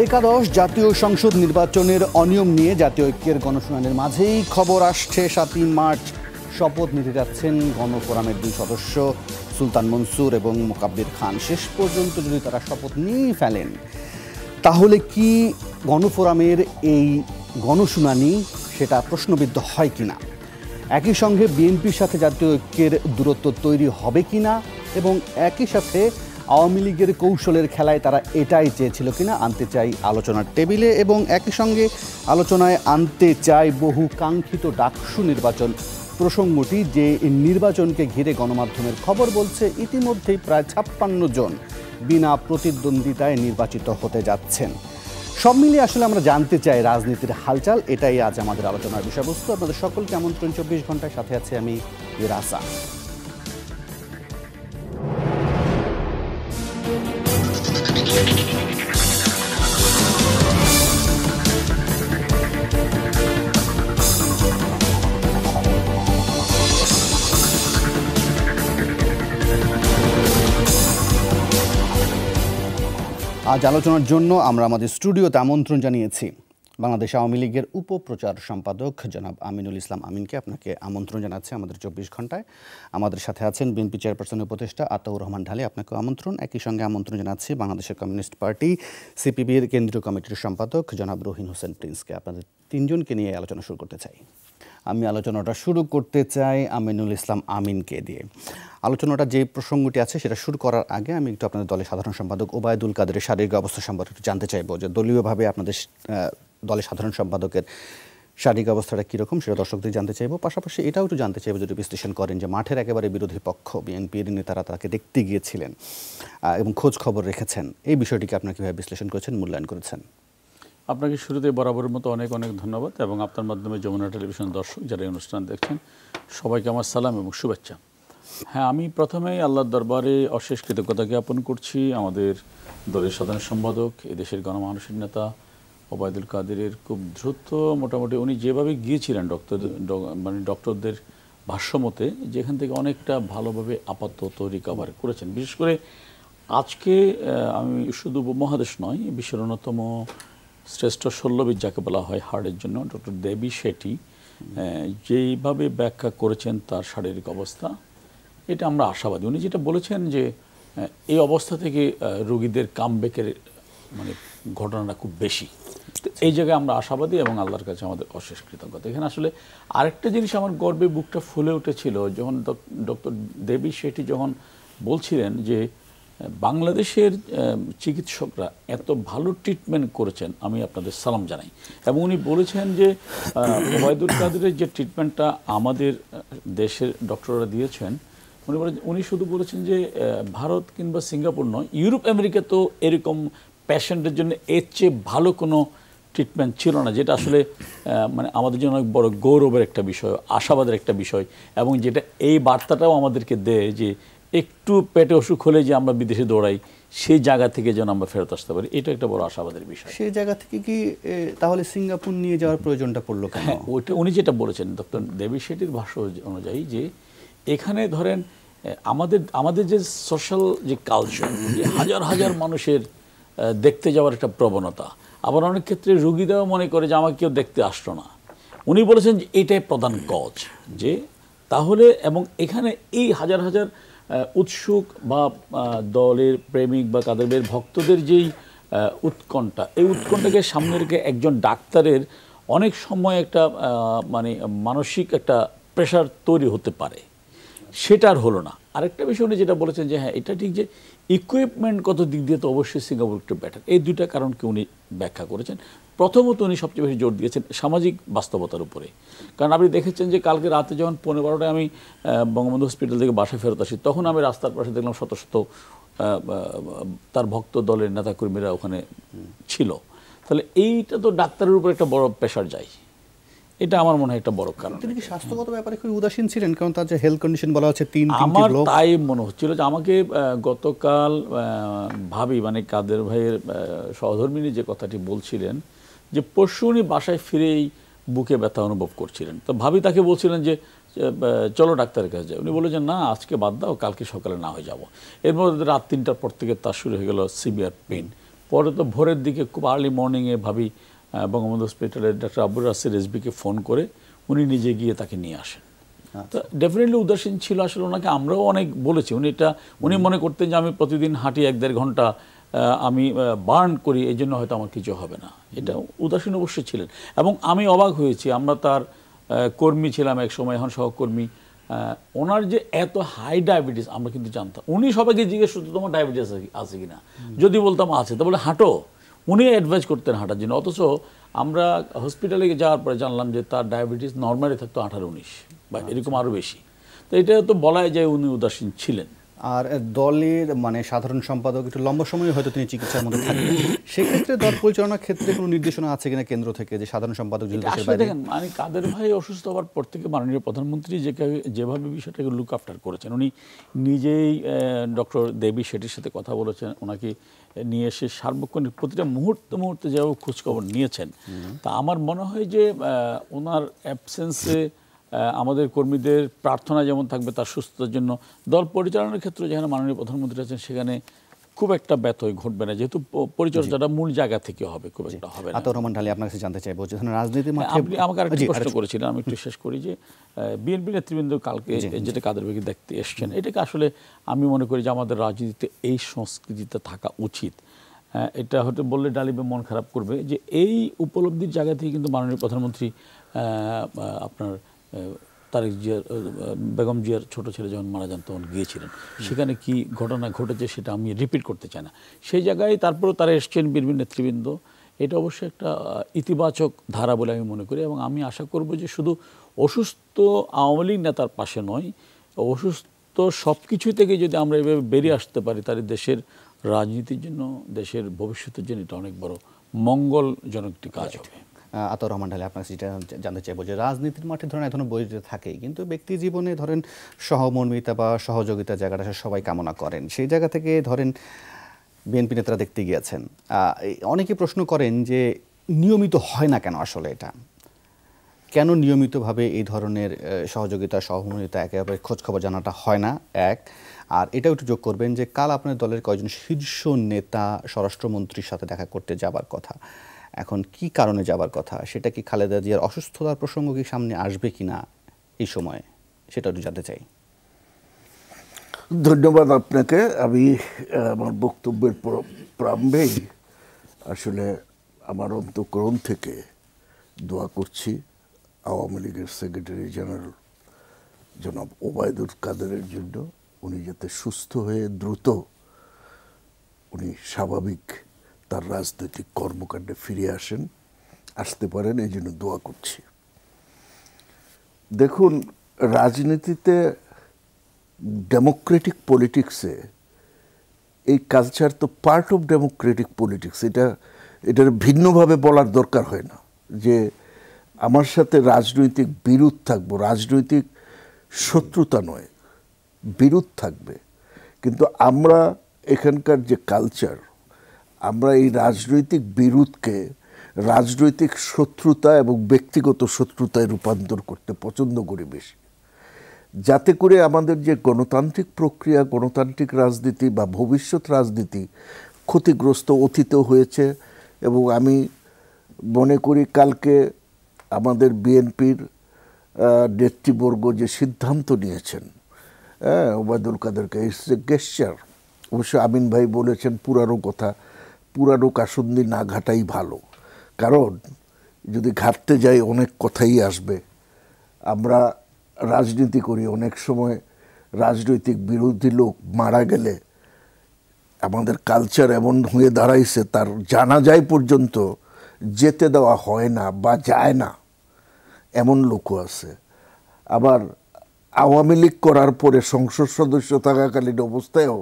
একাদশ জাতীয় সংসদ নির্বাচনের অনিয়ম নিয়ে জাতীয় ঐক্যের গণশুনানির মাঝেই খবর আসছে 7ই মার্চ শপথ নিতে যাচ্ছেন গণফোরামের 2 সদস্য সুলতান মনসুর এবং মোকাব্বির খান। শেষ পর্যন্ত যদি তারা শপথ নিয়ে ফেলেন তাহলে কি গণফোরামের এই গণশুনানি সেটা প্রশ্নবিদ্ধ হয় কিনা, একই সঙ্গে বিএনপির সাথে জাতীয় ঐক্যের দূরত্ব তৈরি হবে কিনা এবং একই সাথে আওয়ামী লীগের কৌশলের খেলায় তারা এটাই চেয়েছিল কিনা আনতে চাই আলোচনার টেবিলে, এবং একই সঙ্গে আলোচনায় আনতে চাই বহু কাঙ্ক্ষিত ডাকসু নির্বাচন প্রসঙ্গটি, যে নির্বাচনকে ঘিরে গণমাধ্যমের খবর বলছে ইতিমধ্যেই প্রায় 56 জন বিনা প্রতিদ্বন্দ্বিতায় নির্বাচিত হতে যাচ্ছেন। সব মিলিয়ে আসলে আমরা জানতে চাই রাজনীতির হালচাল, এটাই আজ আমাদের আলোচনার বিষয়বস্তু। আপনাদের সকলকে আমন্ত্রণ 24 ঘন্টায়, সাথে আছে আমি রাসা। আজ আলোচনার জন্য আমরা আমাদের স্টুডিওতে আমন্ত্রণ জানিয়েছি বাংলাদেশ আওয়ামী লীগের উপপ্রচার সম্পাদক জনাব আমিনুল ইসলাম আমিনকে। আপনাকে আমন্ত্রণ জানাচ্ছি আমাদের 24 ঘন্টায়। আমাদের সাথে আছেন বিএনপি চেয়ারপারসনের উপদেষ্টা আতাউর রহমান ঢালী, আপনাকেও আমন্ত্রণ। একই সঙ্গে আমন্ত্রণ জানাচ্ছি বাংলাদেশের কমিউনিস্ট পার্টি সিপিবির কেন্দ্রীয় কমিটির সম্পাদক জনাব রহিন হোসেন প্রিন্সকে। আপনাদের তিনজনকে নিয়ে আলোচনা শুরু করতে চাই। আমি আলোচনাটা শুরু করতে চাই আমিনুল ইসলাম আমিনকে দিয়ে। আলোচনাটা যে প্রসঙ্গটি আছে সেটা শুরু করার আগে আমি একটু আপনাদের দলের সাধারণ সম্পাদক ওবায়দুল কাদেরের শারীরিক অবস্থা সম্পর্কে একটু জানতে চাইবো, যে দলীয়ভাবে আপনাদের দলের সাধারণ সম্পাদকের শারীরিক অবস্থাটা কীরকম সেটা দর্শকদের জানতে চাইবো। পাশাপাশি এটাও একটু জানতে চাইবো, যদি বিশ্লেষণ করেন যে মাঠের একেবারে বিরোধী পক্ষ বিএনপির নেতারা তাকে দেখতে গিয়েছিলেন এবং খোঁজ খবর রেখেছেন, এই বিষয়টিকে আপনারা কীভাবে বিশ্লেষণ করেছেন, মূল্যায়ন করেছেন? আপনাকে শুরুতে বরাবরের মতো অনেক অনেক ধন্যবাদ, এবং আপনার মাধ্যমে যমুনা টেলিভিশন দর্শক যারা এই অনুষ্ঠান দেখছেন সবাইকে আমার সালাম এবং শুভেচ্ছা। হ্যাঁ, আমি প্রথমেই আল্লাহর দরবারে অশেষ কৃতজ্ঞতা জ্ঞাপন করছি আমাদের দলের সাধারণ সম্পাদক, এদেশের গণমানুষের নেতা ওবায়দুল কাদেরের খুব দ্রুত মোটামুটি উনি যেভাবে গিয়েছিলেন ডক্টরদের ভাষ্যমতে, যেখান থেকে অনেকটা ভালোভাবে আপাতত রিকভার করেছেন। বিশেষ করে আজকে আমি শুধু উপমহাদেশ নয়, বিশ্বের অন্যতম শ্রেষ্ঠ শল্যবিদ যাকে বলা হয় হার্টের জন্য ডক্টর দেবী শেঠি যেইভাবে ব্যাখ্যা করেছেন তার শারীরিক অবস্থা, এটা আমরা আশাবাদী। উনি যেটা বলেছেন যে এই অবস্থা থেকে রোগীদের কামব্যাকের ঘটনাটা খুব বেশি, এই জায়গায় আমরা আশাবাদী এবং আল্লাহর কাছে আমাদের অশেষ কৃতজ্ঞতা। এখানে আসলে আরেকটা জিনিস আমার গর্বে বুকটা ফুলে উঠেছিল যখন ডক্টর দেবী শেঠি যখন বলছিলেন যে বাংলাদেশের চিকিৎসকরা এত ভালো ট্রিটমেন্ট করেছেন, আমি আপনাদের সালাম জানাই। এবং উনি বলেছেন যে ওবায়দুল কাদেরের যে ট্রিটমেন্টটা আমাদের দেশের ডক্টররা দিয়েছেন, উনি শুধু বলেছেন যে ভারত কিংবা সিঙ্গাপুর নয়, ইউরোপ আমেরিকা তো এরকম পেশেন্টের জন্য এর চেয়ে ভালো কোনো ট্রিটমেন্ট ছিল না, যেটা আসলে আমাদের জন্য অনেক বড় গৌরবের একটা বিষয়, আশাবাদের একটা বিষয়, এবং যেটা এই বার্তাটাও আমাদেরকে দেয় যে একটু পেটে অসুখ হলে যে আমরা বিদেশে দৌড়াই, সেই জায়গা থেকে যেন আমরা ফেরত আসতে পারি, এটা একটা বড় আশাবাদের বিষয়। সেই জায়গা থেকে কি তাহলে সিঙ্গাপুর নিয়ে যাওয়ার প্রয়োজনটা পড়লো কেন? হ্যাঁ, ওইটা উনি যেটা বলেছেন ডক্টর দেবী শেঠির ভাষ্য অনুযায়ী, যে এখানে ধরেন আমাদের যে সোশ্যাল যে কালচার, যে হাজার হাজার মানুষের দেখতে যাওয়ার একটা প্রবণতা, আবার অনেক ক্ষেত্রে রুগীরাও মনে করে যে আমাকে কেউ দেখতে আসলো না। উনি বলেছেন যে এটাই প্রধান কজ, যে তাহলে এবং এখানে এই হাজার হাজার উৎসুক বা দলের প্রেমিক বা কাদের ভক্তদের যেই উৎকণ্ঠা, এই উৎকণ্ঠাকে সামনে রেখে একজন ডাক্তারের অনেক সময় একটা মানসিক একটা প্রেশার তৈরি হতে পারে, সেটা আর হলো না। আরেকটা বিষয় উনি যেটা বলেছেন যে হ্যাঁ, এটা ঠিক যে ইকুইপমেন্ট কত দিক দিয়ে তো অবশ্যই সিঙ্গাপুর একটু বেটার, এই দুইটা কারণকে উনি ব্যাখ্যা করেছেন। প্রথমত উনি সবচেয়ে বেশি জোর দিয়েছেন সামাজিক বাস্তবতার উপরে, কারণ আপনি দেখেছেন যে কালকে রাতে যখন 11:15টায় আমি বঙ্গবন্ধু হসপিটাল থেকে বাসায় ফেরত আসি, তখন আমি রাস্তার পাশে দেখলাম শত শত তার ভক্ত দলের নেতাকর্মীরা ওখানে ছিল। তাহলে এইটা তো ডাক্তারের উপর একটা বড় প্রেশার যায়, এটা আমার মনে হয় একটা বড় কারণ। তিনি কি স্বাস্থ্যগত ব্যাপারে খুব উদাসীন ছিলেন? কারণ তার যে হেলথ কন্ডিশন বলা হচ্ছে আমার তাই মনে হচ্ছিল যে আমাকে গতকাল ভাবি কাদের ভাইয়ের সহধর্মিনী যে কথাটি বলছিলেন, যে পরশু উনি বাসায় ফিরেই বুকে ব্যথা অনুভব করছিলেন, তো ভাবি তাকে বলছিলেন যে চলো ডাক্তারের কাছে যাই। উনি বলেছেন না, আজকে বাদ দাও, কালকে সকালে না হয়ে যাব। এর মধ্যে রাত 3টার পর থেকে তার শুরু হয়ে গেল সিভিয়ার পেন, পরে তো ভোরের দিকে খুব আর্লি মর্নিংয়ে ভাবি বঙ্গবন্ধু হসপিটালের ডাক্তার আব্দুর রাসেল রেজবিকে ফোন করে উনি নিজে গিয়ে তাকে নিয়ে আসেন। তো ডেফিনেটলি উদাসীন ছিল আসলে ওনাকে, আমরাও অনেক বলেছি। উনি মনে করতেন যে আমি প্রতিদিন হাঁটি 1-1.5 ঘন্টা আমি বার্ন করি, এই জন্য হয়তো আমার কিছু হবে না। এটা উদাসীন অবশ্যই ছিলেন। এবং আমি অবাক হয়েছি, আমরা তার কর্মী ছিলাম এক সময়, এখন সহকর্মী। ওনার যে এত হাই ডায়াবেটিস আমরা কিন্তু জানতাম। উনি সবাইকে জিজ্ঞেস করতো তোমার ডায়াবেটিস আছে কিনা, যদি বলতাম আছে তো বলে হাঁটো, উনি অ্যাডভাইস করতেন হাঁটার জন্য। অথচ আমরা হসপিটালে যাওয়ার পরে জানলাম যে তার ডায়াবেটিস নর্মালি থাকতো 18-19 বা এরকম আরও বেশি। তো এটা তো বলাই যায় উনি উদাসীন ছিলেন। আর দলের মানে সাধারণ সম্পাদক একটু লম্বা সময় হয়তো তিনি চিকিৎসার মধ্যে থাকবেন, সেক্ষেত্রে দল পরিচালনার ক্ষেত্রে কোনো নির্দেশনা আছে কিনা কেন্দ্র থেকে যে সাধারণ সম্পাদক যদি দেশের বাইরে? দেখেন, মানে কাদের ভাই অসুস্থ হওয়ার পর থেকে মাননীয় প্রধানমন্ত্রী যেভাবে বিষয়টাকে লুক আফটার করেছেন, উনি নিজেই ডক্টর দেবী শেঠির সাথে কথা বলেছেন, ওনাকে নিয়ে এসে সার্বক্ষণিক প্রতিটা মুহূর্তে যেভাবে খোঁজখবর নিয়েছেন, তা আমার মনে হয় যে ওনার অ্যাবসেন্সে আমাদের কর্মীদের প্রার্থনা যেমন থাকবে তার সুস্থতার জন্য, দল পরিচালনার ক্ষেত্রে যেখানে মাননীয় প্রধানমন্ত্রী আছেন সেখানে খুব একটা ব্যত্যয় ঘটবে না, যেহেতু পরিচর্যাটা মূল জায়গা থেকে হবে, খুব একটা হবে না। আতাউর রহমান ঢালী, আপনার কাছে জানতে চাইবো যে রাজনীতির মাঠে আপনি আমাকে আরেকটা প্রশ্ন করেছিলেন, আমি একটু শেষ করি যে বিএনপি নেতৃবৃন্দ কালকে যেটা কাদের ভাইকে দেখতে এসছেন, এটাকে আসলে আমি মনে করি যে আমাদের রাজনীতিতে এই সংস্কৃতিতে থাকা উচিত। এটা হয়তো বললে ডালিবে মন খারাপ করবে যে এই উপলব্ধির জায়গা থেকে কিন্তু মাননীয় প্রধানমন্ত্রী আপনার তারেক জিয়ার বেগম জিয়ার ছোট ছেলে যখন মারা যান তখন গিয়েছিলেন, সেখানে কি ঘটনা ঘটেছে সেটা আমি রিপিট করতে চাই না। সেই জায়গায় তারপরেও তারা এসছেন বিএনপি নেতৃবৃন্দ, এটা অবশ্যই একটা ইতিবাচক ধারা বলে আমি মনে করি। এবং আমি আশা করব যে শুধু অসুস্থ আওয়ামী লীগ নেতার পাশে নয়, অসুস্থ সব কিছু থেকে যদি আমরা এভাবে বেরিয়ে আসতে পারি, তাহলে দেশের রাজনীতির জন্য, দেশের ভবিষ্যতের জন্য এটা অনেক বড় মঙ্গলজনক একটি কাজ হবে। আতাউর রহমান ঢালী, আপনার যেটা জানতে চাইবো যে রাজনীতির মাঠে ধরেন এখন বৈরিতা থাকেই, কিন্তু ব্যক্তি জীবনে ধরেন সহমর্মিতা বা সহযোগিতার জায়গাটা সবাই কামনা করেন। সেই জায়গা থেকে ধরেন বিএনপি নেতারা দেখতে গিয়েছেন, অনেকে প্রশ্ন করেন যে নিয়মিত হয় না কেন, আসলে এটা কেন নিয়মিতভাবে এই ধরনের সহযোগিতা সহমর্মিতা একেবারে খোঁজখবর জানাটা হয় না, এক। আর এটাও একটু যোগ করবেন যে কাল আপনার দলের কয়েকজন শীর্ষ নেতা স্বরাষ্ট্রমন্ত্রীর সাথে দেখা করতে যাবার কথা, এখন কি কারণে যাবার কথা, সেটা কি খালেদা জিয়ার অসুস্থতার প্রসঙ্গ কি সামনে আসবে কিনা এই সময়ে, সেটা একটু জানতে চাই। ধন্যবাদ আপনাকে। আমি আমার বক্তব্যের প্রারম্ভেই আসলে আমার অন্তঃকরণ থেকে দোয়া করছি আওয়ামী লীগের সেক্রেটারি জেনারেল জনাব ওবায়দুল কাদেরের জন্য, উনি যাতে সুস্থ হয়ে দ্রুত উনি স্বাভাবিক তার রাজনৈতিক কর্মকাণ্ডে ফিরে আসতে পারেন, এই জন্য দোয়া করছি। দেখুন, রাজনীতিতে ডেমোক্রেটিক পলিটিক্সে এই কালচার তো পার্ট অফ ডেমোক্রেটিক পলিটিক্স, এটার ভিন্নভাবে বলার দরকার হয় না যে আমার সাথে রাজনৈতিক বিরোধ থাকবো, রাজনৈতিক শত্রুতা নয়, বিরোধ থাকবে। কিন্তু আমরা এখানকার যে কালচার, আমরা এই রাজনৈতিক বিরোধকে রাজনৈতিক শত্রুতা এবং ব্যক্তিগত শত্রুতায় রূপান্তর করতে পছন্দ করি বেশি, যাতে করে আমাদের যে গণতান্ত্রিক প্রক্রিয়া, গণতান্ত্রিক রাজনীতি বা ভবিষ্যৎ রাজনীতি ক্ষতিগ্রস্ত অতীতেও হয়েছে। এবং আমি মনে করি কালকে আমাদের বিএনপির নেতৃবর্গ যে সিদ্ধান্ত নিয়েছেন, ওবায়দুল কাদেরকে, ইটস এ গেস্টার। অবশ্য আমিন ভাই বলেছেন পুরানো কথা, পুরানো কাসুন্দি না ঘাটাই ভালো, কারণ যদি ঘাটতে যাই অনেক কথাই আসবে। আমরা রাজনীতি করি, অনেক সময় রাজনৈতিক বিরোধী লোক মারা গেলে আমাদের কালচার এমন হয়ে দাঁড়াইছে তার জানাজায় পর্যন্ত যেতে দেওয়া হয় না বা যায় না, এমন লোকও আছে। আবার আওয়ামী লীগ করার পরে সংসদ সদস্য থাকাকালীন অবস্থায়ও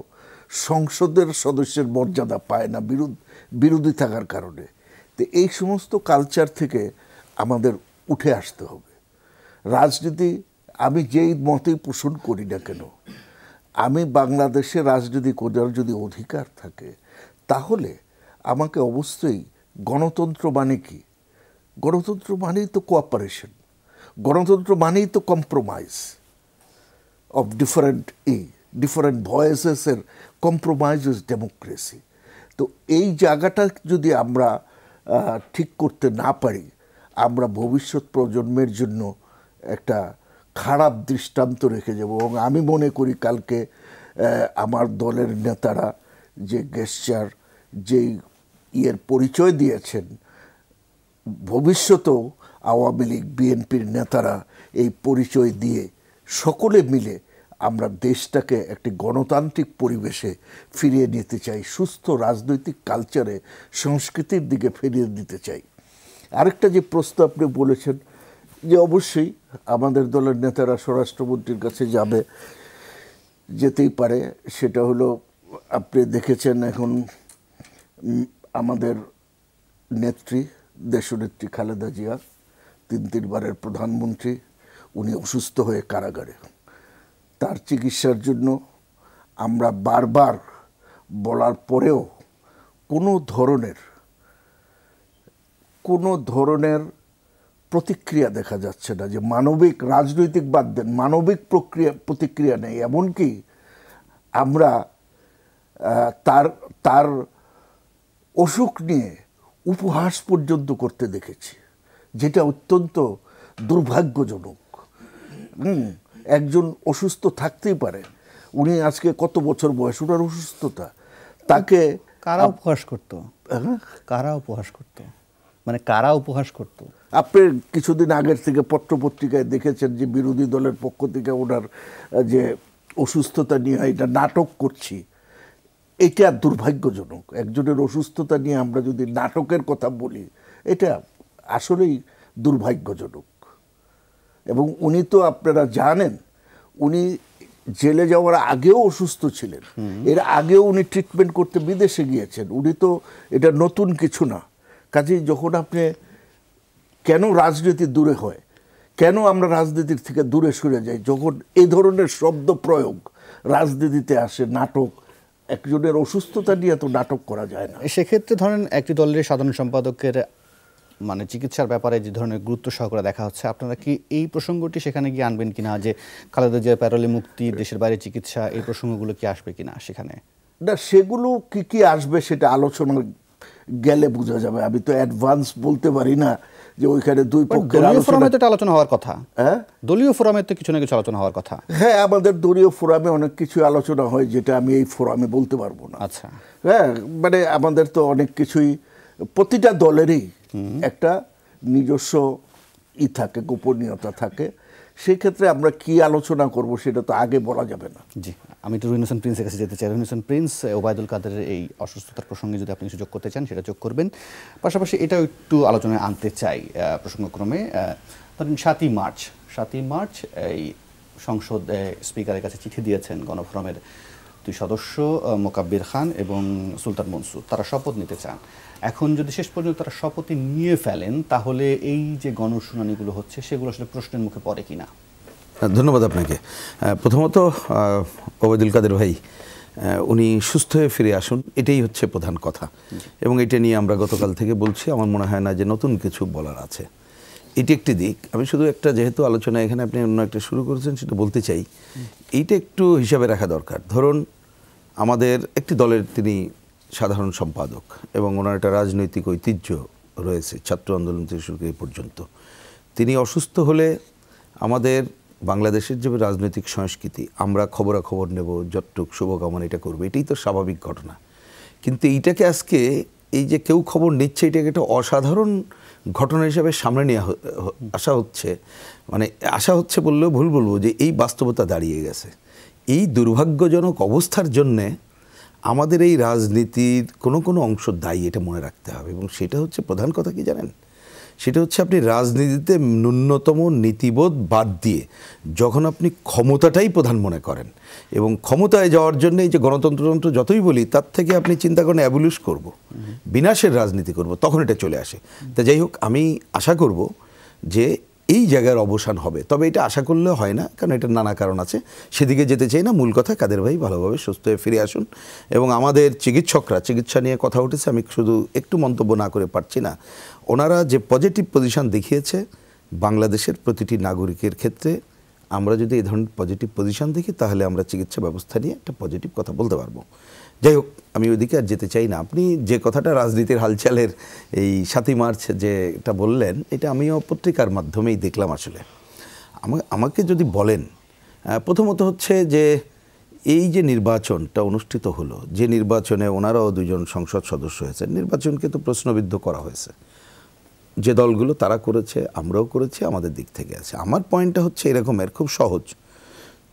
সংসদের সদস্যের মর্যাদা পায় না বিরোধী থাকার কারণে। তো এই সমস্ত কালচার থেকে আমাদের উঠে আসতে হবে। রাজনীতি আমি যেই মতেই পোষণ করি না কেন, আমি বাংলাদেশে রাজনীতি করার যদি অধিকার থাকে তাহলে আমাকে অবশ্যই গণতন্ত্র মানে কি, গণতন্ত্র মানেই তো কোঅপারেশন, গণতন্ত্র মানেই তো কম্প্রোমাইজ অফ ডিফারেন্ট ভয়েসেসের কম্প্রোমাইজ ইজ ডেমোক্রেসি। তো এই জায়গাটা যদি আমরা ঠিক করতে না পারি, আমরা ভবিষ্যৎ প্রজন্মের জন্য একটা খারাপ দৃষ্টান্ত রেখে যাব। এবং আমি মনে করি কালকে আমার দলের নেতারা যে গেস্টার, যেই পরিচয় দিয়েছেন, ভবিষ্যতেও আওয়ামী লীগ বিএনপির নেতারা এই পরিচয় দিয়ে সকলে মিলে আমরা দেশটাকে একটি গণতান্ত্রিক পরিবেশে ফিরিয়ে নিতে চাই, সুস্থ রাজনৈতিক কালচারে, সংস্কৃতির দিকে ফিরিয়ে দিতে চাই। আরেকটা যে প্রশ্ন আপনি বলেছেন যে অবশ্যই আমাদের দলের নেতারা স্বরাষ্ট্রমন্ত্রীর কাছে যাবে, যেতেই পারে। সেটা হলো, আপনি দেখেছেন এখন আমাদের নেত্রী, দেশনেত্রী খালেদা জিয়া, 3 বারের প্রধানমন্ত্রী, উনি অসুস্থ হয়ে কারাগারে। তার চিকিৎসার জন্য আমরা বারবার বলার পরেও কোনো ধরনের প্রতিক্রিয়া দেখা যাচ্ছে না, যে মানবিক, রাজনৈতিক বাদ দেন, মানবিক প্রতিক্রিয়া নেই। এমনকি আমরা তার অসুখ নিয়ে উপহাস পর্যন্ত করতে দেখেছি, যেটা অত্যন্ত দুর্ভাগ্যজনক। একজন অসুস্থ থাকতেই পারে, উনি আজকে কত বছর বয়স, ওনার অসুস্থতা, তাকে কারা উপহাস করতো? কারা উপহাস করতো, মানে কারা উপহাস করতো? আপনি কিছুদিন আগের থেকে পত্রপত্রিকায় দেখেছেন যে বিরোধী দলের পক্ষ থেকে ওনার যে অসুস্থতা নিয়ে এটা নাটক করছি, এটা দুর্ভাগ্যজনক। একজনের অসুস্থতা নিয়ে আমরা যদি নাটকের কথা বলি, এটা আসলেই দুর্ভাগ্যজনক। এবং উনি তো, আপনারা জানেন, উনি জেলে যাওয়ার আগেও অসুস্থ ছিলেন, এর আগেও উনি ট্রিটমেন্ট করতে বিদেশে গিয়েছেন। উনি তো, এটা নতুন কিছু না। কাজেই যখন আপনি, কেন রাজনীতি দূরে হয়, কেন আমরা রাজনীতির থেকে দূরে সরে যাই যখন এই ধরনের শব্দ প্রয়োগ রাজনীতিতে আসে? নাটক, একজনের অসুস্থতা নিয়ে তো নাটক করা যায় না। সেক্ষেত্রে ধরেন একটি দলের সাধারণ সম্পাদকের মানে চিকিৎসার ব্যাপারে যে ধরনের গুরুত্ব সহকারে দেখা হচ্ছে, আপনারা কি এই প্রসঙ্গটি সেখানে গিয়ে আনবেন কিনা, যে খালেদা জিয়ার প্যারোলে মুক্তি, দেশের বাইরে চিকিৎসা, এই প্রসঙ্গগুলো কি আসবে কিনা সেখানে? না, সেগুলো কি আসবে সেটা আলোচনা গেলে বোঝা যাবে। আমি তো অ্যাডভান্স বলতে পারি না যে ওইখানে দুই পক্ষের আলোচনা হওয়ার কথা। হ্যাঁ, দলীয় ফোরামে তো কিছু না কিছু আলোচনা হওয়ার কথা। হ্যাঁ, আমাদের দলীয় ফোরামে অনেক কিছু আলোচনা হয়, যেটা আমি এই ফোরামে বলতে পারবো না। আচ্ছা, হ্যাঁ, মানে আমাদের তো অনেক কিছুই, প্রতিটা দলেরই একটা নিজস্ব থাকে, গোপনীয়তা থাকে। সেই ক্ষেত্রে আমরা কি আলোচনা করব সেটা তো আগে বলা যাবে না। জি, আমি তো রহিন হোসেন প্রিন্সের কাছে যেতে চাই। রহিন হোসেন প্রিন্স, ওবায়দুল কাদেরের এই অসুস্থতার প্রসঙ্গে যদি আপনি সুযোগ করতে চান সেটা যোগ করবেন। পাশাপাশি এটাও একটু আলোচনায় আনতে চাই প্রসঙ্গক্রমে। ধরেন 7ই মার্চ এই সংসদ স্পিকারের কাছে চিঠি দিয়েছেন গণফোরামের 2 সদস্য, মোকাব্বির খান এবং সুলতান মনসুর। তারা শপথ নিতে চান। এখন যদি শেষ পর্যন্ত তারা শপথই নিয়ে ফেলেন, তাহলে এই যে গণশুনানিগুলো হচ্ছে সেগুলো আসলে প্রশ্নের মুখে পড়ে কিনা? ধন্যবাদ আপনাকে। প্রথমত ওবায়দুল কাদের ভাই, উনি সুস্থ হয়ে ফিরে আসুন, এটাই হচ্ছে প্রধান কথা। এবং এটা নিয়ে আমরা গতকাল থেকে বলছি, আমার মনে হয় না যে নতুন কিছু বলার আছে। এটি একটি দিক। আমি শুধু একটা, যেহেতু আলোচনা এখানে আপনি অন্য একটা শুরু করেছেন, সেটা বলতে চাই। এইটা একটু হিসাবে রাখা দরকার। ধরুন, আমাদের একটি দলের তিনি সাধারণ সম্পাদক এবং ওনার একটা রাজনৈতিক ঐতিহ্য রয়েছে, ছাত্র আন্দোলন থেকে শুরু করে এই পর্যন্ত। তিনি অসুস্থ হলে আমাদের বাংলাদেশের যে রাজনৈতিক সংস্কৃতি, আমরা খবরাখবর নেব, যতটুক শুভকামনা এটা করবো, এটাই তো স্বাভাবিক ঘটনা। কিন্তু এইটাকে আজকে, এই যে কেউ খবর নিচ্ছে, এটাকে একটা অসাধারণ ঘটনা হিসাবে সামনে নিয়ে আসা হচ্ছে। মানে আসা হচ্ছে বললেও ভুল বলবো, যে এই বাস্তবতা দাঁড়িয়ে গেছে। এই দুর্ভাগ্যজনক অবস্থার জন্যে আমাদের এই রাজনীতির কোনো অংশ দায়ী, এটা মনে রাখতে হবে। এবং সেটা হচ্ছে প্রধান কথা, কি জানেন, সেটা হচ্ছে আপনি রাজনীতিতে ন্যূনতম নীতিবোধ বাদ দিয়ে যখন আপনি ক্ষমতাটাই প্রধান মনে করেন, এবং ক্ষমতায় যাওয়ার জন্য এই যে গণতন্ত্র যতই বলি, তার থেকে আপনি চিন্তা করেন অ্যাবলিশ করব, বিনাশের রাজনীতি করব, তখন এটা চলে আসে। তা যাই হোক, আমি আশা করব যে এই জায়গার অবসান হবে। তবে এটা আশা করলে হয় না, কারণ এটার নানা কারণ আছে, সেদিকে যেতে চাই না। মূল কথা, কাদের ভাই ভালোভাবে সুস্থ হয়ে ফিরে আসুন। এবং আমাদের চিকিৎসকরা, চিকিৎসা নিয়ে কথা উঠেছে, আমি শুধু একটু মন্তব্য না করে পারছি না। ওনারা যে পজিটিভ পজিশন দেখিয়েছে, বাংলাদেশের প্রতিটি নাগরিকের ক্ষেত্রে আমরা যদি এই ধরনের পজিটিভ পজিশন দেখি তাহলে আমরা চিকিৎসা ব্যবস্থা নিয়ে একটা পজিটিভ কথা বলতে পারবো। যাই হোক, আমি ওইদিকে আর যেতে চাই না। আপনি যে কথাটা রাজনীতির হালচালের এই 7ই মার্চ যে এটা বললেন, এটা আমিও পত্রিকার মাধ্যমেই দেখলাম। আসলে আমাকে যদি বলেন, প্রথমত হচ্ছে যে এই যে নির্বাচনটা অনুষ্ঠিত হলো, যে নির্বাচনে ওনারাও 2 জন সংসদ সদস্য হয়েছেন, নির্বাচনকে তো প্রশ্নবিদ্ধ করা হয়েছে। যে দলগুলো তারা করেছে, আমরাও করেছি, আমাদের দিক থেকে আছে। আমার পয়েন্টটা হচ্ছে এরকমের, খুব সহজ।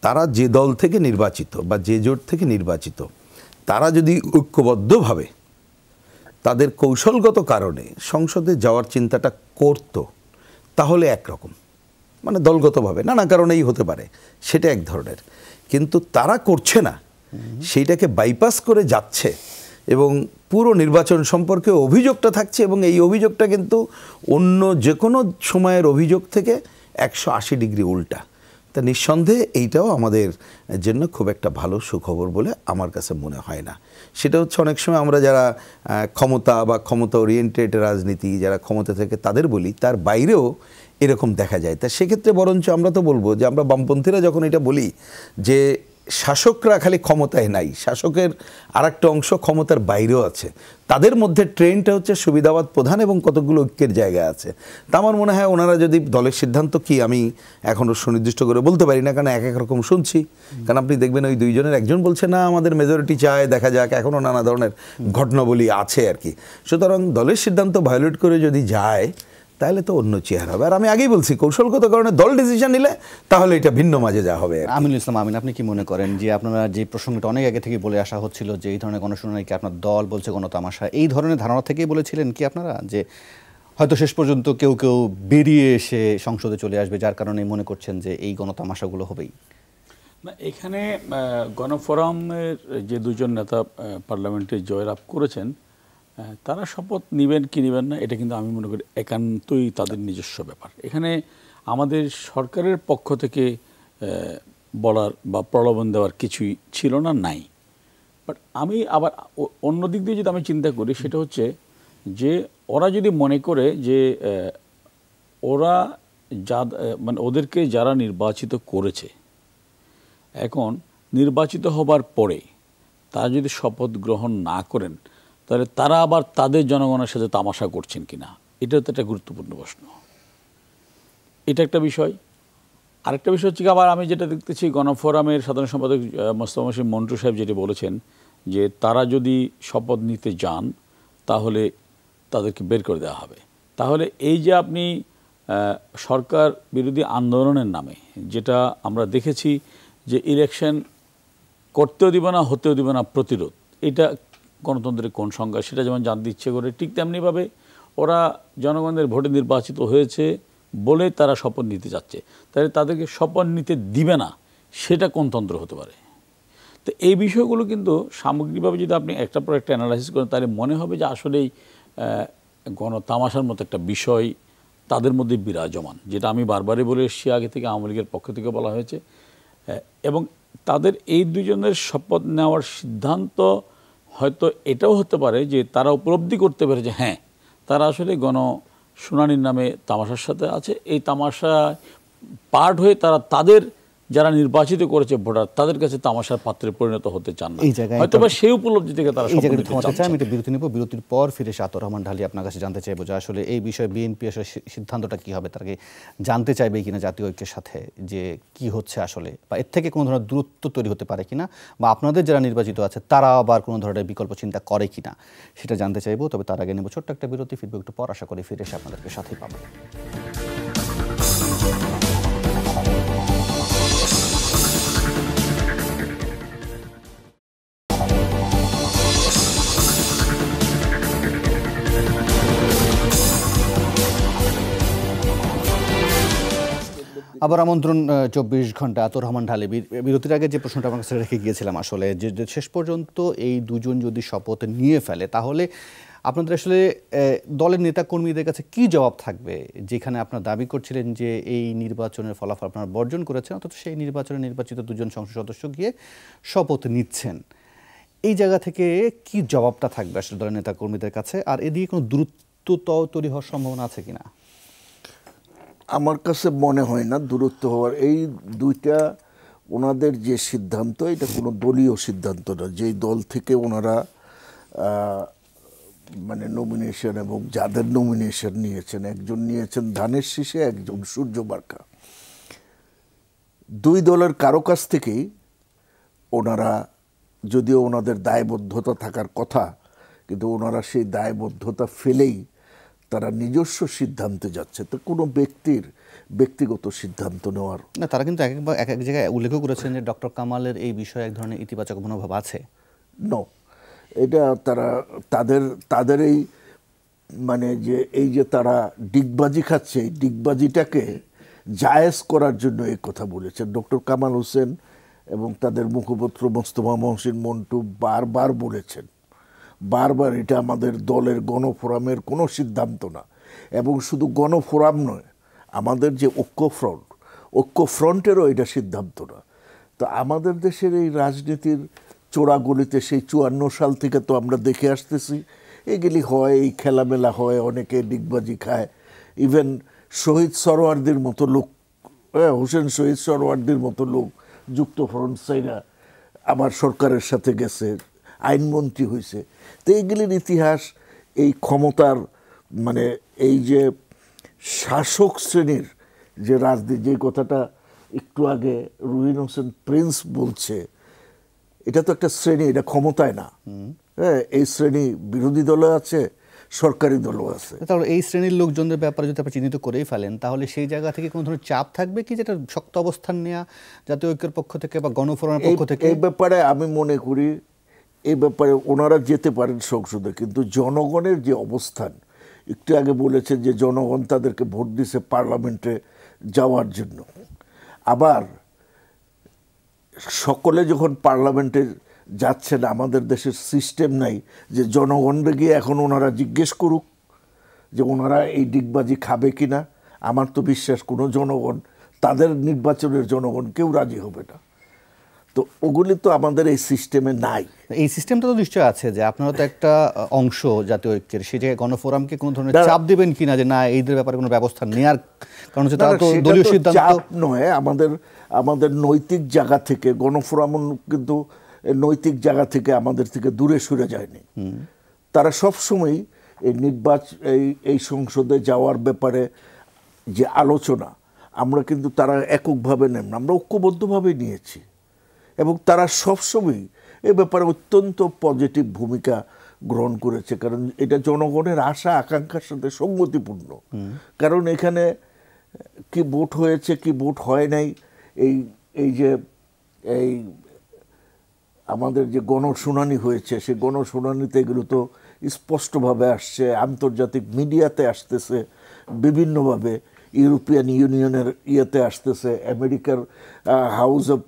তারা যে দল থেকে নির্বাচিত বা যে জোট থেকে নির্বাচিত, তারা যদি ঐক্যবদ্ধভাবে তাদের কৌশলগত কারণে সংসদে যাওয়ার চিন্তাটা করত, তাহলে একরকম, মানে দলগতভাবে নানা কারণেই হতে পারে, সেটা এক ধরনের। কিন্তু তারা করছে না, সেইটাকে বাইপাস করে যাচ্ছে এবং পুরো নির্বাচন সম্পর্কে অভিযোগটা থাকছে, এবং এই অভিযোগটা কিন্তু অন্য যে কোনো সময়ের অভিযোগ থেকে 180 ডিগ্রি উল্টা। তা নিঃসন্দেহে এইটাও আমাদের জন্য খুব একটা ভালো সুখবর বলে আমার কাছে মনে হয় না। সেটা হচ্ছে অনেক সময় আমরা যারা ক্ষমতা বা ক্ষমতা ওরিয়েন্টেড রাজনীতি যারা ক্ষমতা থেকে তাদের বলি, তার বাইরেও এরকম দেখা যায়। তা সেক্ষেত্রে বরঞ্চ আমরা তো বলবো যে আমরা বামপন্থীরা যখন এটা বলি যে শাসকরা খালি ক্ষমতায় নাই, শাসকের আরেকটা অংশ ক্ষমতার বাইরেও আছে, তাদের মধ্যে ট্রেনটা হচ্ছে সুবিধাবাদ প্রধান এবং কতগুলো ঐক্যের জায়গা আছে। তা আমার মনে হয় ওনারা যদি দলের সিদ্ধান্ত কি আমি এখনও সুনির্দিষ্ট করে বলতে পারি না, কারণ এক এক রকম শুনছি। কারণ আপনি দেখবেন ওই 2 জনের একজন বলছে না আমাদের মেজরিটি চায়, দেখা যাক, এখনও নানা ধরনের ঘটনাবলী আছে আর কি। সুতরাং দলের সিদ্ধান্ত ভায়োলেট করে যদি যায় তাহলে তো অন্য চেহারা হবে। আর আমি আগেই বলছি, কৌশলগত কারণে দল ডিসিশন নিলে তাহলে এটা ভিন্ন মাঝে যা হবে। আমিনুল ইসলাম আমিন, আপনি কি মনে করেন যে আপনারা যে প্রসঙ্গটা অনেক আগে থেকে বলে আসা হচ্ছিল যে এই ধরনের গণশুনানি কি আপনার দল বলছে গণতামাশা, এই ধরনের ধারণা থেকেই বলেছিলেন কি আপনারা যে হয়তো শেষ পর্যন্ত কেউ কেউ বেরিয়ে এসে সংসদে চলে আসবে, যার কারণে মনে করছেন যে এই গণতামাশাগুলো হবেই? না, এখানে গণফোরামের যে 2 জন নেতা পার্লামেন্টে জয়লাভ করেছেন, তারা শপথ নেবেন কি নেবেন না এটা কিন্তু আমি মনে করি একান্তই তাদের নিজস্ব ব্যাপার। এখানে আমাদের সরকারের পক্ষ থেকে বলার বা প্রলোভন দেওয়ার কিছুই ছিল না, নাই। বাট আমি আবার অন্য দিক দিয়ে যদি আমি চিন্তা করি, সেটা হচ্ছে যে ওরা যদি মনে করে যে ওরা মানে ওদেরকে যারা নির্বাচিত করেছে, এখন নির্বাচিত হবার পরে তারা যদি শপথ গ্রহণ না করেন, তাহলে তারা আবার তাদের জনগণের সাথে তামাশা করছেন কিনা, এটাও তো একটা গুরুত্বপূর্ণ প্রশ্ন। এটা একটা বিষয়। আরেকটা বিষয় হচ্ছে আবার আমি যেটা দেখতেছি, গণফোরামের সাধারণ সম্পাদক মোস্তফা মসিহ মন্টু সাহেব যেটা বলেছেন যে তারা যদি শপথ নিতে যান তাহলে তাদেরকে বের করে দেওয়া হবে। তাহলে এই যে আপনি সরকার বিরোধী আন্দোলনের নামে যেটা আমরা দেখেছি যে ইলেকশন করতেও দিব না, হতেও দিব না প্রতিরোধ, এটা গণতন্ত্রের কোন সংজ্ঞা, সেটা যেমন জানতে ইচ্ছে করে, ঠিক তেমনিভাবে ওরা জনগণের ভোটে নির্বাচিত হয়েছে বলে তারা শপথ নিতে যাচ্ছে, তাহলে তাদেরকে শপথ নিতে দিবে না, সেটা কোন তন্ত্র হতে পারে? তো এই বিষয়গুলো কিন্তু সামগ্রিকভাবে যদি আপনি একটার পর একটা অ্যানালাইসিস করেন, তাহলে মনে হবে যে আসলেই গণতামাশার মতো একটা বিষয় তাদের মধ্যে বিরাজমান, যেটা আমি বারবারই বলে এসেছি, আগে থেকে আওয়ামী লীগের পক্ষ থেকে বলা হয়েছে। এবং তাদের এই 2 জনের শপথ নেওয়ার সিদ্ধান্ত হয়তো এটাও হতে পারে যে তারা উপলব্ধি করতে পারে যে হ্যাঁ, তারা আসলে গণশুনানির নামে তামাশার সাথে আছে, এই তামাশা পার্ট হয়ে তারা তাদের যারা নির্বাচিত করেছে ভোটার, তাদের কাছে তামাশার পাত্রে পরিণত হতে চান না, হয়তো বা সেই উপলব্ধি থেকে তারা এই জায়গায় থামাতে চাই। আমি একটা বিরতি নেব, বিরতির পর ফিরে এসে আতর রহমান ঢালি আপনার কাছে জানতে চাইবো যে আসলে এই বিষয়ে বিএনপি আসলে সিদ্ধান্তটা কী হবে, তাকে জানতে চাইবে কিনা জাতীয় ঐক্যের সাথে, যে কি হচ্ছে আসলে, বা এর থেকে কোনো ধরনের দূরত্ব তৈরি হতে পারে কিনা, বা আপনাদের যারা নির্বাচিত আছে তারা আবার কোনো ধরনের বিকল্প চিন্তা করে কিনা, সেটা জানতে চাইবো। তবে তার আগে নেব ছোট্ট একটা বিরতি, ফিরবো একটু পর, আশা করি ফিরে এসে আপনাদেরকে সাথেই পাবো। আবার আমন্ত্রণ 24 ঘন্টা, আতর রহমান ঢালি। বিরতির আগে যে প্রশ্নটা আমার কাছে রেখে গিয়েছিলাম আসলে, যে শেষ পর্যন্ত এই 2 জন যদি শপথ নিয়ে ফেলে, তাহলে আপনাদের আসলে দলের নেতাকর্মীদের কাছে কি জবাব থাকবে? যেখানে আপনারা দাবি করছিলেন যে এই নির্বাচনের ফলাফল আপনারা বর্জন করেছেন, অথচ সেই নির্বাচনে নির্বাচিত 2 জন সংসদ সদস্য গিয়ে শপথ নিচ্ছেন, এই জায়গা থেকে কি জবাবটা থাকবে আসলে দলের নেতাকর্মীদের কাছে? আর এদিকে কোনো দূরত্ব তৈরি হওয়ার সম্ভাবনা আছে কিনা? আমার কাছে মনে হয় না দূরত্ব হওয়ার। এই দুইটা ওনাদের যে সিদ্ধান্ত, এটা কোনো দলীয় সিদ্ধান্ত না। যেই দল থেকে ওনারা মানে নমিনেশন এবং যাদের নমিনেশন নিয়েছেন, একজন নিয়েছেন ধানের শীষে, একজন সূর্য মার্কা, দুই দলের কারো কাছ থেকেই ওনারা, যদিও ওনাদের দায়বদ্ধতা থাকার কথা, কিন্তু ওনারা সেই দায়বদ্ধতা ফেলেই তারা নিজস্ব সিদ্ধান্তে যাচ্ছে। তো কোনো ব্যক্তির ব্যক্তিগত সিদ্ধান্ত নেওয়ার না, তারা কিন্তু এক এক জায়গায় উল্লেখ করেছেন যে ডক্টর কামালের এই বিষয়ে এক ধরনের ইতিবাচক মনোভাব আছে। নো, এটা তারা তাদের এই মানে যে এই যে তারা ডিগবাজি খাচ্ছে, এই ডিগবাজিটাকে জায়েজ করার জন্য এই কথা বলেছেন ডক্টর কামাল হোসেন এবং তাদের মুখপাত্র মোস্তফা মহসিন মন্টু বারবার বলেছেন, বারবার এটা আমাদের দলের গণফোরামের কোনো সিদ্ধান্ত না। এবং শুধু গণফোরাম নয়, আমাদের যে ঐক্য ফ্রন্টেরও এটা সিদ্ধান্ত না। তো আমাদের দেশের এই রাজনীতির চোরাগলিতে সেই 54 সাল থেকে তো আমরা দেখে আসতেছি, এগুলি হয়, এই খেলামেলা হয়, অনেকে ডিগবাজি খায়। ইভেন শহীদ সরোয়ার্দির মতো লোক, হোসেন শহীদ সরোয়ার্দির মতো লোক যুক্তফ্রন্ট সাইরা আবার সরকারের সাথে গেছে, আইনমন্ত্রী হয়েছে। তো এইগুলির ইতিহাস, এই ক্ষমতার মানে এই যে শাসক শ্রেণীর যে রাজনীতি, যে কথাটা একটু আগে রুহিন হোসেন প্রিন্স বলছে, এটা তো একটা শ্রেণী, এটা ক্ষমতায় না। হ্যাঁ, এই শ্রেণী বিরোধী দলও আছে, সরকারি দলও আছে। তাহলে এই শ্রেণীর লোকজনের ব্যাপারে যদি আপনি চিহ্নিত করেই ফেলেন, তাহলে সেই জায়গা থেকে কোনো ধরনের চাপ থাকবে কি, যেটা শক্ত অবস্থান নেওয়া জাতীয় ঐক্যের পক্ষ থেকে বা গণফোরামের পক্ষ থেকে? এই ব্যাপারে আমি মনে করি, এই ব্যাপারে ওনারা যেতে পারেন সংসদে, কিন্তু জনগণের যে অবস্থান, একটু আগে বলেছেন যে জনগণ তাদেরকে ভোট দিছে পার্লামেন্টে যাওয়ার জন্য। আবার সকলে যখন পার্লামেন্টে যাচ্ছেন, আমাদের দেশের সিস্টেম নাই যে জনগণকে গিয়ে এখন ওনারা জিজ্ঞেস করুক যে ওনারা এই ডিগবাজি খাবে কিনা। আমার তো বিশ্বাস কোনো জনগণ, তাদের নির্বাচনের জনগণ কেউ রাজি হবে না। তো ওগুলি তো আমাদের এই সিস্টেমে নাই। এই সিস্টেমটা তো নিশ্চয় আছে যে আপনারা তো একটা অংশ জাতীয় ঐক্যের, সেই জায়গায় গণফোরামকে কোনো ধরনের চাপ দেবেন কিনা যে না এইদের ব্যাপারে কোনো ব্যবস্থা নেওয়ার, কারণ হচ্ছে তারা তো দলীয় সিদ্ধান্ত। চাপ নয়, আমাদের নৈতিক জায়গা থেকে গণফোরাম কিন্তু নৈতিক জায়গা থেকে আমাদের থেকে দূরে সরে যায়নি। তারা সবসময় এই এই সংসদে যাওয়ার ব্যাপারে যে আলোচনা, আমরা কিন্তু তারা এককভাবে নেন না, আমরা ঐক্যবদ্ধভাবে নিয়েছি। এবং তারা সবসময় এ ব্যাপারে অত্যন্ত পজিটিভ ভূমিকা গ্রহণ করেছে, কারণ এটা জনগণের আশা আকাঙ্ক্ষার সাথে সঙ্গতিপূর্ণ। কারণ এখানে কি ভোট হয়েছে কি ভোট হয় নাই, এই যে এই আমাদের যে গণশুনানি হয়েছে, সেই গণশুনানিতে এগুলো তো স্পষ্টভাবে আসছে, আন্তর্জাতিক মিডিয়াতে আসতেছে, বিভিন্নভাবে ইউরোপিয়ান ইউনিয়নের ইয়েতে আসতেছে, আমেরিকার হাউস অফ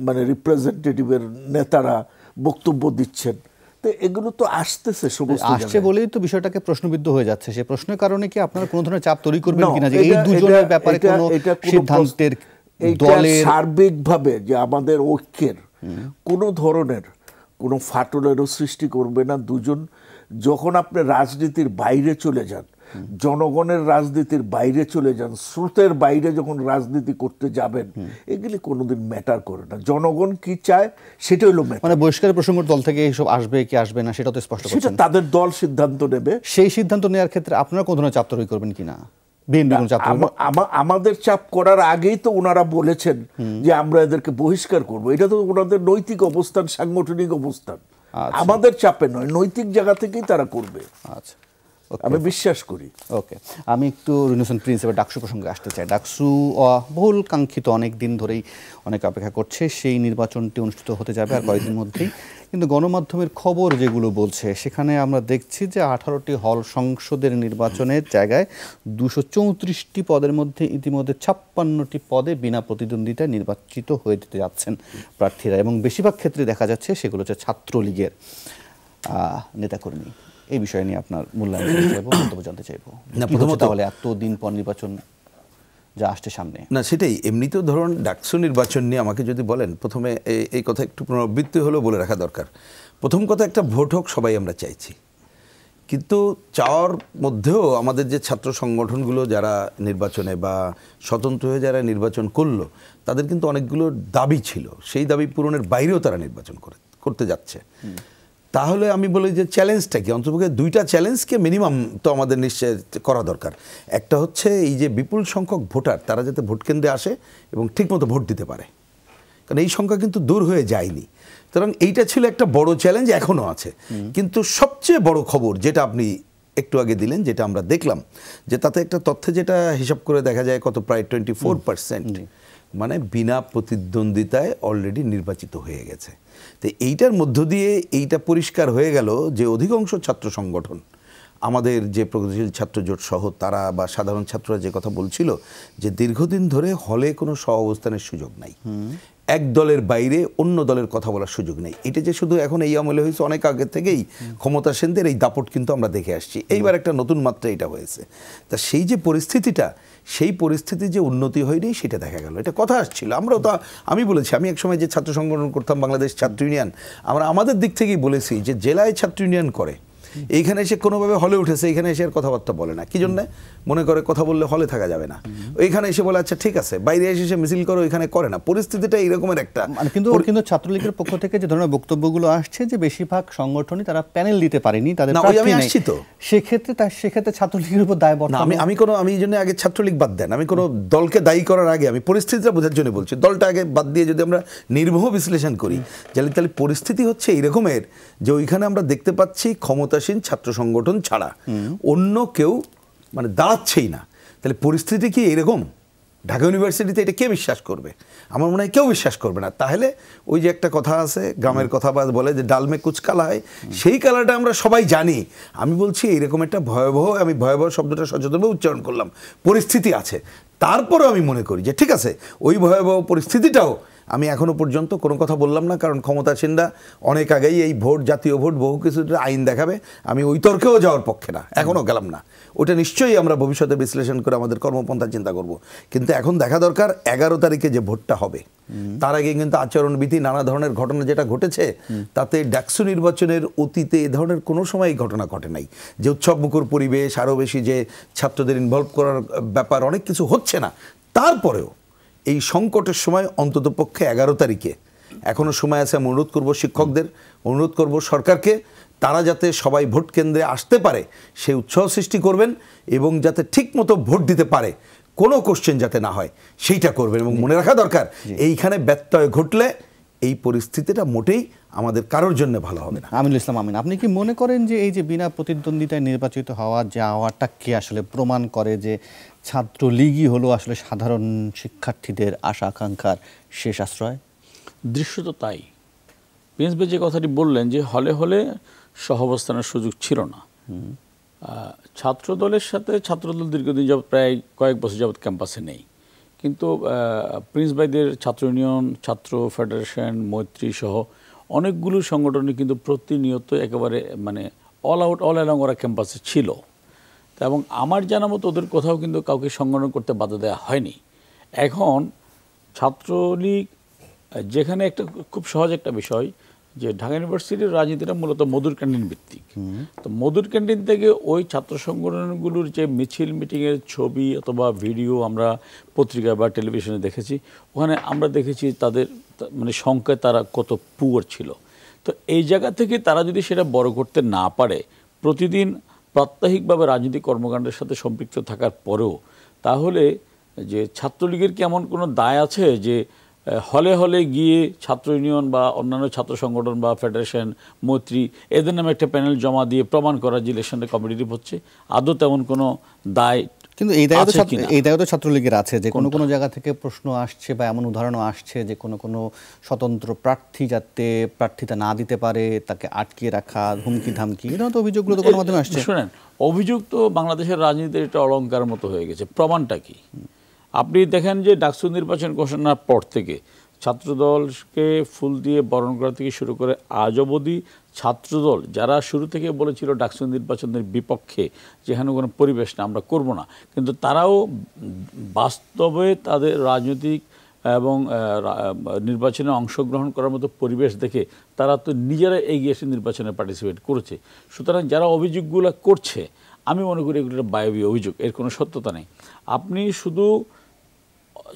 মানে রিপ্রেজেন্টেটিভের নেতারা বক্তব্য দিচ্ছেন। তো এগুলো তো আসতেছে, সমস্ত আসছে বলেই তো বিষয়টাকে প্রশ্নবিদ্ধ হয়ে যাচ্ছে। সেই প্রশ্নের কারণে কি আপনারা কোনো ধরনের চাপ তৈরি করবেন কিনা যে এই দুজনের ব্যাপারে কোনো সিদ্ধান্তের দলের সার্বিকভাবে যে আমাদের ঐক্যের কোনো ধরনের কোনো ফাটলেরও সৃষ্টি করবে না? দুজন যখন আপনি রাজনীতির বাইরে চলে যান, জনগণের রাজনীতির বাইরে চলে যান, স্রোতের বাইরে যখন রাজনীতি করতে যাবেন, এগুলি কোনোদিন ম্যাটার করে না। জনগণ কি চায় সেটা হলো ম্যাটার। মানে বহিষ্কারের প্রসঙ্গ দল থেকে এইসব আসবে কি আসবে না সেটা তো স্পষ্ট করছেন, সেটা তাদের দল সিদ্ধান্ত নেবে। সেই সিদ্ধান্ত নেওয়ার ক্ষেত্রে আপনারা কোনো ধরনের চাপ তৈরি করবেন কিনা? আমাদের চাপ করার আগেই তো ওনারা বলেছেন যে আমরা এদেরকে বহিষ্কার করব। এটা তো ওনাদের নৈতিক অবস্থান, সাংগঠনিক অবস্থান, আমাদের চাপে নয়, নৈতিক জায়গা থেকেই তারা করবে। আচ্ছা, আমি বিশ্বাস করি। ওকে, আমি একটু রিনোসেন্ট প্রিন্স এবার ডাকসু প্রসঙ্গে আসতে চাই। ডাকসু বহুল কাঙ্ক্ষিত, অনেক দিন ধরেই অনেকে অপেক্ষা করছে, সেই নির্বাচনটি অনুষ্ঠিত হতে যাবে আর কয়েকদিন মধ্যেই। কিন্তু গণমাধ্যমের খবর যেগুলো বলছে, সেখানে আমরা দেখছি যে 18টি হল সংসদের নির্বাচনের জায়গায় 234টি পদের মধ্যে ইতিমধ্যে 56টি পদে বিনা প্রতিদ্বন্দ্বিতায় নির্বাচিত হয়ে যেতে যাচ্ছেন প্রার্থীরা, এবং বেশিরভাগ ক্ষেত্রে দেখা যাচ্ছে সেগুলো হচ্ছে ছাত্রলীগের নেতাকর্মী। এই বিষয় নিয়ে আপনার মূল্যায়ন চাইবো, মন্তব্য জানতে চাইবো। প্রথমত তাহলে এতদিন পর নির্বাচন যা আসছে সামনে, না সেটাই, এমনিতেও ধরুন ডাকসু নির্বাচন নিয়ে আমাকে যদি বলেন, প্রথমে এই কথা একটু পুনরাবৃত্তি হলেও বলে রাখা দরকার। প্রথম কথা, একটা ভোট হোক সবাই আমরা চাইছি, কিন্তু চাওয়ার মধ্যেও আমাদের যে ছাত্র সংগঠনগুলো যারা নির্বাচনে বা স্বতন্ত্র হয়ে যারা নির্বাচন করলো, তাদের কিন্তু অনেকগুলো দাবি ছিল, সেই দাবি পূরণের বাইরেও তারা নির্বাচন করতে যাচ্ছে। তাহলে আমি বলি যে চ্যালেঞ্জটা কি, অন্ততপক্ষে দুইটা চ্যালেঞ্জকে মিনিমাম তো আমাদের নিশ্চয় করা দরকার। একটা হচ্ছে এই যে বিপুল সংখ্যক ভোটার তারা যাতে ভোট কেন্দ্রে আসে এবং ঠিকমতো ভোট দিতে পারে, কারণ এই সংখ্যা কিন্তু দূর হয়ে যায়নি। সুতরাং এইটা ছিল একটা বড় চ্যালেঞ্জ, এখনও আছে। কিন্তু সবচেয়ে বড় খবর যেটা আপনি একটু আগে দিলেন, যেটা আমরা দেখলাম, যে তাতে একটা তথ্যে যেটা হিসাব করে দেখা যায় কত, প্রায় 24% মানে বিনা প্রতিদ্বন্দ্বিতায় অলরেডি নির্বাচিত হয়ে গেছে। তো এইটার মধ্য দিয়ে এইটা পরিষ্কার হয়ে গেল যে অধিকাংশ ছাত্র সংগঠন, আমাদের যে প্রগতিশীল ছাত্র জোট সহ তারা বা সাধারণ ছাত্ররা যে কথা বলছিল যে দীর্ঘদিন ধরে হলে কোনো সহ অবস্থানের সুযোগ নাই, এক দলের বাইরে অন্য দলের কথা বলার সুযোগ নেই। এটা যে শুধু এখন এই আমলে হয়েছে, অনেক আগে থেকেই ক্ষমতাসীনদের এই দাপট কিন্তু আমরা দেখে আসছি। এইবার একটা নতুন মাত্রা এটা হয়েছে। তা সেই যে পরিস্থিতিটা, সেই পরিস্থিতির যে উন্নতি হয়নি সেটা দেখা গেল। এটা কথা আসছিল, আমরাও তো, আমি বলেছি, আমি একসময় যে ছাত্র সংগঠন করতাম বাংলাদেশ ছাত্র ইউনিয়ন, আমরা আমাদের দিক থেকেই বলেছি যে জেলায় ছাত্র ইউনিয়ন করে, এইখানে এসে কোনোভাবে হলে উঠেছে, এখানে এসে আর কথাবার্তা বলে না। কি জন্য? মনে করে কথা বললে হলে থাকা যাবে না, ওইখানে এসে বলে আচ্ছা ঠিক আছে, বাইরে এসে মিছিল করো, এখানে করে না। পরিস্থিতিটা এইরকমের একটা। কিন্তু ছাত্রলীগের পক্ষ থেকে যে ধরনের বক্তব্যগুলো আসছে যে বেশিরভাগ সংগঠনই তারা প্যানেল দিতে পারেনি, তাদের আমি আসছি তো সেক্ষেত্রে ছাত্রলীগের উপর দায় বর্তানো। আমি এই জন্য আগে ছাত্রলীগ বাদ দেন, আমি কোনো দলকে দায়ী করার আগে আমি পরিস্থিতিটা বোঝার জন্য বলছি। দলটা আগে বাদ দিয়ে যদি আমরা নির্মোহ বিশ্লেষণ করি, তাহলে পরিস্থিতি হচ্ছে এইরকমের যে ওইখানে আমরা দেখতে পাচ্ছি ক্ষমতাসীন ছাত্র সংগঠন ছাড়া অন্য কেউ মানে দাঁড়াচ্ছেই না। তাহলে পরিস্থিতি কি এরকম? ঢাকা ইউনিভার্সিটিতে এটা কে বিশ্বাস করবে? আমার মনে হয় কেউ বিশ্বাস করবে না। তাহলে ওই যে একটা কথা আছে, গ্রামের কথা বলে যে ডালমে কুচ কালা হয়, সেই কালাটা আমরা সবাই জানি। আমি বলছি এইরকম একটা ভয়াবহ, আমি ভয়াবহ শব্দটা সচেতনভাবে উচ্চারণ করলাম, পরিস্থিতি আছে। তারপরেও আমি মনে করি যে ঠিক আছে, ওই ভয়াবহ পরিস্থিতিটাও আমি এখনো পর্যন্ত কোনো কথা বললাম না, কারণ ক্ষমতাসীনরা অনেক আগেই এই ভোট, জাতীয় ভোট, বহু কিছু আইন দেখাবে, আমি ওই তর্কেও যাওয়ার পক্ষে না, এখনও গেলাম না। ওটা নিশ্চয়ই আমরা ভবিষ্যতে বিশ্লেষণ করে আমাদের কর্মপন্থা চিন্তা করব। কিন্তু এখন দেখা দরকার 11 তারিখে যে ভোটটা হবে, তার আগে কিন্তু আচরণবিধি, নানা ধরনের ঘটনা যেটা ঘটেছে, তাতে ডাকসু নির্বাচনের অতীতে এ ধরনের কোনো সময় ঘটনা ঘটে নাই, যে উৎসবমুখর পরিবেশ, আরও বেশি যে ছাত্রদের ইনভলভ করার ব্যাপার, অনেক কিছু হচ্ছে না। তারপরেও এই সংকটের সময় অন্ততপক্ষে 11 তারিখে এখনও সময় আছে। আমি অনুরোধ করব শিক্ষকদের, অনুরোধ করব সরকারকে, তারা যাতে সবাই ভোট কেন্দ্রে আসতে পারে সেই উৎসাহ সৃষ্টি করবেন এবং যাতে ঠিকমতো ভোট দিতে পারে, কোনো কোশ্চেন যাতে না হয় সেইটা করবেন। এবং মনে রাখা দরকার, এইখানে ব্যত্যয় ঘটলে এই পরিস্থিতিটা মোটেই আমাদের কারোর জন্য ভালো হবে না। আমিনুল ইসলাম আমিন, আপনি কি মনে করেন যে এই যে বিনা প্রতিদ্বন্দ্বিতায় নির্বাচিত যাওয়াটা কি আসলে প্রমাণ করে যে ছাত্রলীগই হলো আসলে সাধারণ শিক্ষার্থীদের আশা আকাঙ্ক্ষার শেষ আশ্রয়? দৃশ্যত তাই। প্রিন্স ভাই যে কথাটি বললেন যে হলে হলে সহাবস্থানের সুযোগ ছিল না, ছাত্রদলের সাথে ছাত্রদল দীর্ঘদিন যাবৎ, প্রায় কয়েক বছর যাবৎ ক্যাম্পাসে নেই। কিন্তু প্রিন্স ভাইদের ছাত্র ইউনিয়ন, ছাত্র ফেডারেশন, মৈত্রী সহ অনেকগুলো সংগঠনই কিন্তু প্রতিনিয়ত একেবারে মানে অল অ্যালং ওরা ক্যাম্পাসে ছিল। এবং আমার জানা মতো ওদের কোথাও কিন্তু কাউকে সংগঠন করতে বাধা দেওয়া হয়নি। এখন ছাত্রলীগ, যেখানে একটা খুব সহজ একটা বিষয় যে ঢাকা ইউনিভার্সিটির রাজনীতিটা মূলত মধুর ক্যান্টিন ভিত্তিক। তো মধুর ক্যান্টিন থেকে ওই ছাত্র সংগঠনগুলোর যে মিছিল মিটিংয়ের ছবি অথবা ভিডিও আমরা পত্রিকা বা টেলিভিশনে দেখেছি, ওখানে আমরা দেখেছি তাদের মানে সংখ্যায় তারা কত পুয়ার ছিল। তো এই জায়গা থেকে তারা যদি সেটা বড় করতে না পারে, প্রতিদিন প্রাত্যহিকভাবে রাজনৈতিক কর্মকাণ্ডের সাথে সম্পৃক্ত থাকার পরেও, তাহলে যে ছাত্রলীগের কি এমন কোনো দায় আছে যে হলে হলে গিয়ে ছাত্র ইউনিয়ন বা অন্যান্য ছাত্র সংগঠন বা ফেডারেশন, মৈত্রী এদের নামে একটা প্যানেল জমা দিয়ে প্রমাণ করা যে ইলেকশনটা কম্পিটিটিভ হচ্ছে? আদৌ তেমন কোনো দায় কিন্তু এই দায় তো ছাত্রলীগের আছে যে কোনো জায়গা থেকে প্রশ্ন আসছে বা এমন উদাহরণও আসছে যে কোনো স্বতন্ত্র প্রার্থী যাতে প্রার্থিতা না দিতে পারে তাকে আটকে রাখা, হুমকি ধামকি, এরকম তো অভিযোগগুলো তো গণমাধ্যমে আসছে। শুনেন, অভিযোগ তো বাংলাদেশের রাজনীতির একটা অলংকার মতো হয়ে গেছে। প্রমাণটা কি? আপনি দেখেন যে ডাকসু নির্বাচন ঘোষণার পর থেকে ছাত্রদলকে ফুল দিয়ে বরণ করা থেকে শুরু করে আজ অবধি ছাত্রদল যারা শুরু থেকে বলেছিল ডাকসু নির্বাচনের বিপক্ষে, যেখানে কোনো পরিবেশ না, আমরা করব না, কিন্তু তারাও বাস্তবে তাদের রাজনৈতিক এবং নির্বাচনে অংশগ্রহণ করার মতো পরিবেশ দেখে তারা তো নিজেরা এগিয়ে এসে নির্বাচনে পার্টিসিপেট করেছে। সুতরাং যারা অভিযোগগুলো করছে আমি মনে করি এগুলো বায়বীয় অভিযোগ, এর কোনো সত্যতা নেই। আপনি শুধু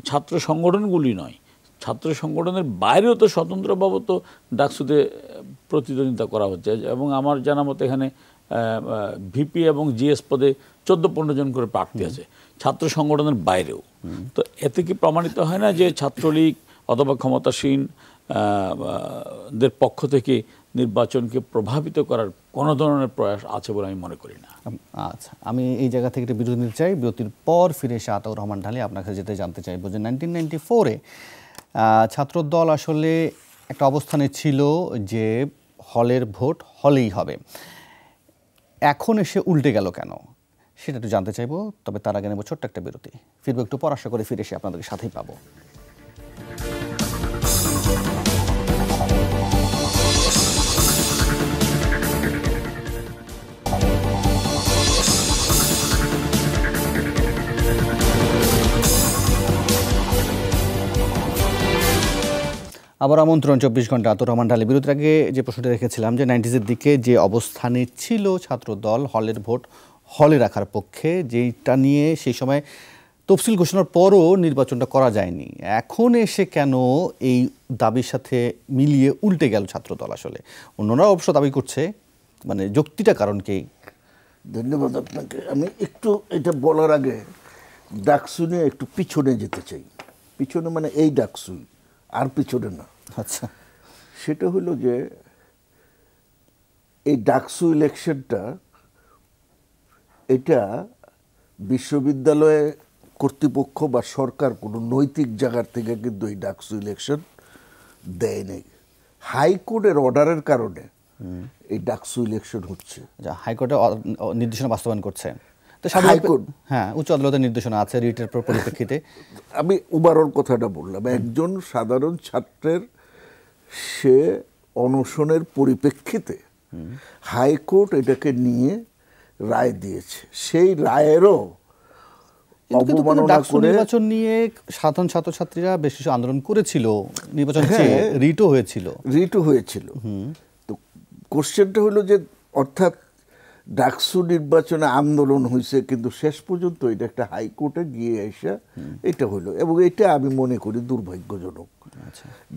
ছাত্র সংগঠনগুলি নয়, ছাত্র সংগঠনের বাইরেও তো স্বতন্ত্রভাবে তো ডাকসুতে প্রতিদ্বন্দ্বিতা করা হচ্ছে এবং আমার জানা মতো এখানে ভিপি এবং জিএস পদে 14-15 জন করে প্রার্থী আছে ছাত্র সংগঠনের বাইরেও। তো এতে কি প্রমাণিত হয় না যে ছাত্রলীগ অথবা ক্ষমতাসীন দের পক্ষ থেকে নির্বাচনকে প্রভাবিত করার কোনো ধরনের প্রয়াস আছে বলে আমি মনে করি না। আচ্ছা, আমি এই জায়গা থেকে একটা বিরতি নিতে চাই। বিরতির পর ফিরে এসে আতাউর রহমান ঢালি আপনার কাছে যেতে জানতে চাইব যে 1994-এ ছাত্রদল আসলে একটা অবস্থানে ছিল যে হলের ভোট হলেই হবে, এখন এসে উল্টে গেল কেন সেটা একটু জানতে চাইবো। তবে তার আগে নেব ছোট্ট একটা বিরতি, ফিরবো একটু পর, আশা করে ফিরে এসে আপনাদের সাথেই পাবো। আবার আমন্ত্রণ 24 ঘন্টা, আতাউর রহমান ঢালি। বিরতির আগে যে প্রশ্নটা রেখেছিলাম যে 90s-এর দিকে যে অবস্থানে ছিল ছাত্রদল হলের ভোট হলে রাখার পক্ষে, যেইটা নিয়ে সেই সময় তফসিল ঘোষণার পরও নির্বাচনটা করা যায়নি, এখন এসে কেন এই দাবির সাথে মিলিয়ে উল্টে গেল ছাত্রদল? আসলে অন্যরা অবশ্য দাবি করছে, মানে যুক্তিটা কারণ কি? ধন্যবাদ আপনাকে। আমি একটু এটা বলার আগে ডাকসু নিয়ে একটু পিছনে যেতে চাই। পিছনে মানে এই ডাকসু, আর পিছনে না। আচ্ছা, সেটা হলো যে এই ডাকসু ইলেকশনটা, এটা বিশ্ববিদ্যালয়ে কর্তৃপক্ষ বা সরকার কোনো নৈতিক জায়গার থেকে কিন্তু এই ডাকসু ইলেকশন দেয় নেই। হাইকোর্টের অর্ডারের কারণে এই ডাকসু ইলেকশন হচ্ছে। হাইকোর্টে নির্দেশনা বাস্তবায়ন করছে তো হাইকোর্ট, হ্যাঁ, উচ্চ আদালতের নির্দেশনা আছে রিটের পরিপ্রেক্ষিতে। আমি ওভারঅল কথাটা বললাম, একজন সাধারণ ছাত্রের সে অনশনের পরিপ্রেক্ষিতে হাইকোর্ট এটাকে নিয়ে রায় দিয়েছে। সেই রায়েরও অবমাননা করে নির্বাচন নিয়ে সাধারণ ছাত্রছাত্রীরা বেশ কিছু আন্দোলন করেছিল, নির্বাচন চেয়ে রিটও হয়েছিল। তো কোশ্চেনটা হলো যে অর্থাৎ ডাকসু নির্বাচনে আন্দোলন হয়েছে, কিন্তু শেষ পর্যন্ত এটা একটা হাইকোর্টে গিয়ে এসে এটা হলো, এবং এটা আমি মনে করি দুর্ভাগ্যজনক।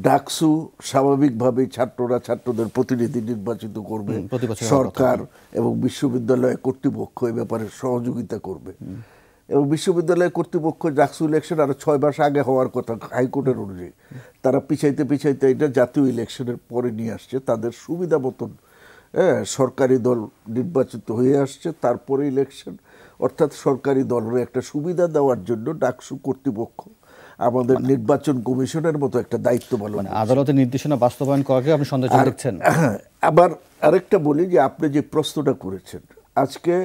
ডাকসু স্বাভাবিকভাবে ছাত্ররা ছাত্রদের প্রতিনিধি নির্বাচিত করবে, সরকার এবং বিশ্ববিদ্যালয় কর্তৃপক্ষ এ ব্যাপারে সহযোগিতা করবে, এবং বিশ্ববিদ্যালয় কর্তৃপক্ষ ডাকসু ইলেকশন আরো 6 মাস আগে হওয়ার কথা হাইকোর্টের অনুযায়ী, তারা পিছাইতে এটা জাতীয় ইলেকশনের পরে নিয়ে আসছে। তাদের সুবিধা মতন সরকারি দল নির্বাচিত হয়ে আসছে, তারপরে ইলেকশন, অর্থাৎ সরকারি দলের একটা সুবিধা দেওয়ার জন্য ডাকসু কর্তৃপক্ষ আমাদের নির্বাচন কমিশনের মতো একটা দায়িত্ব পালন, আদালতের নির্দেশনা বাস্তবায়ন করাকে আপনি সন্দেহ দেখছেন। আবার আরেকটা বলি যে আপনি যে প্রশ্নটা করেছেন আজকে,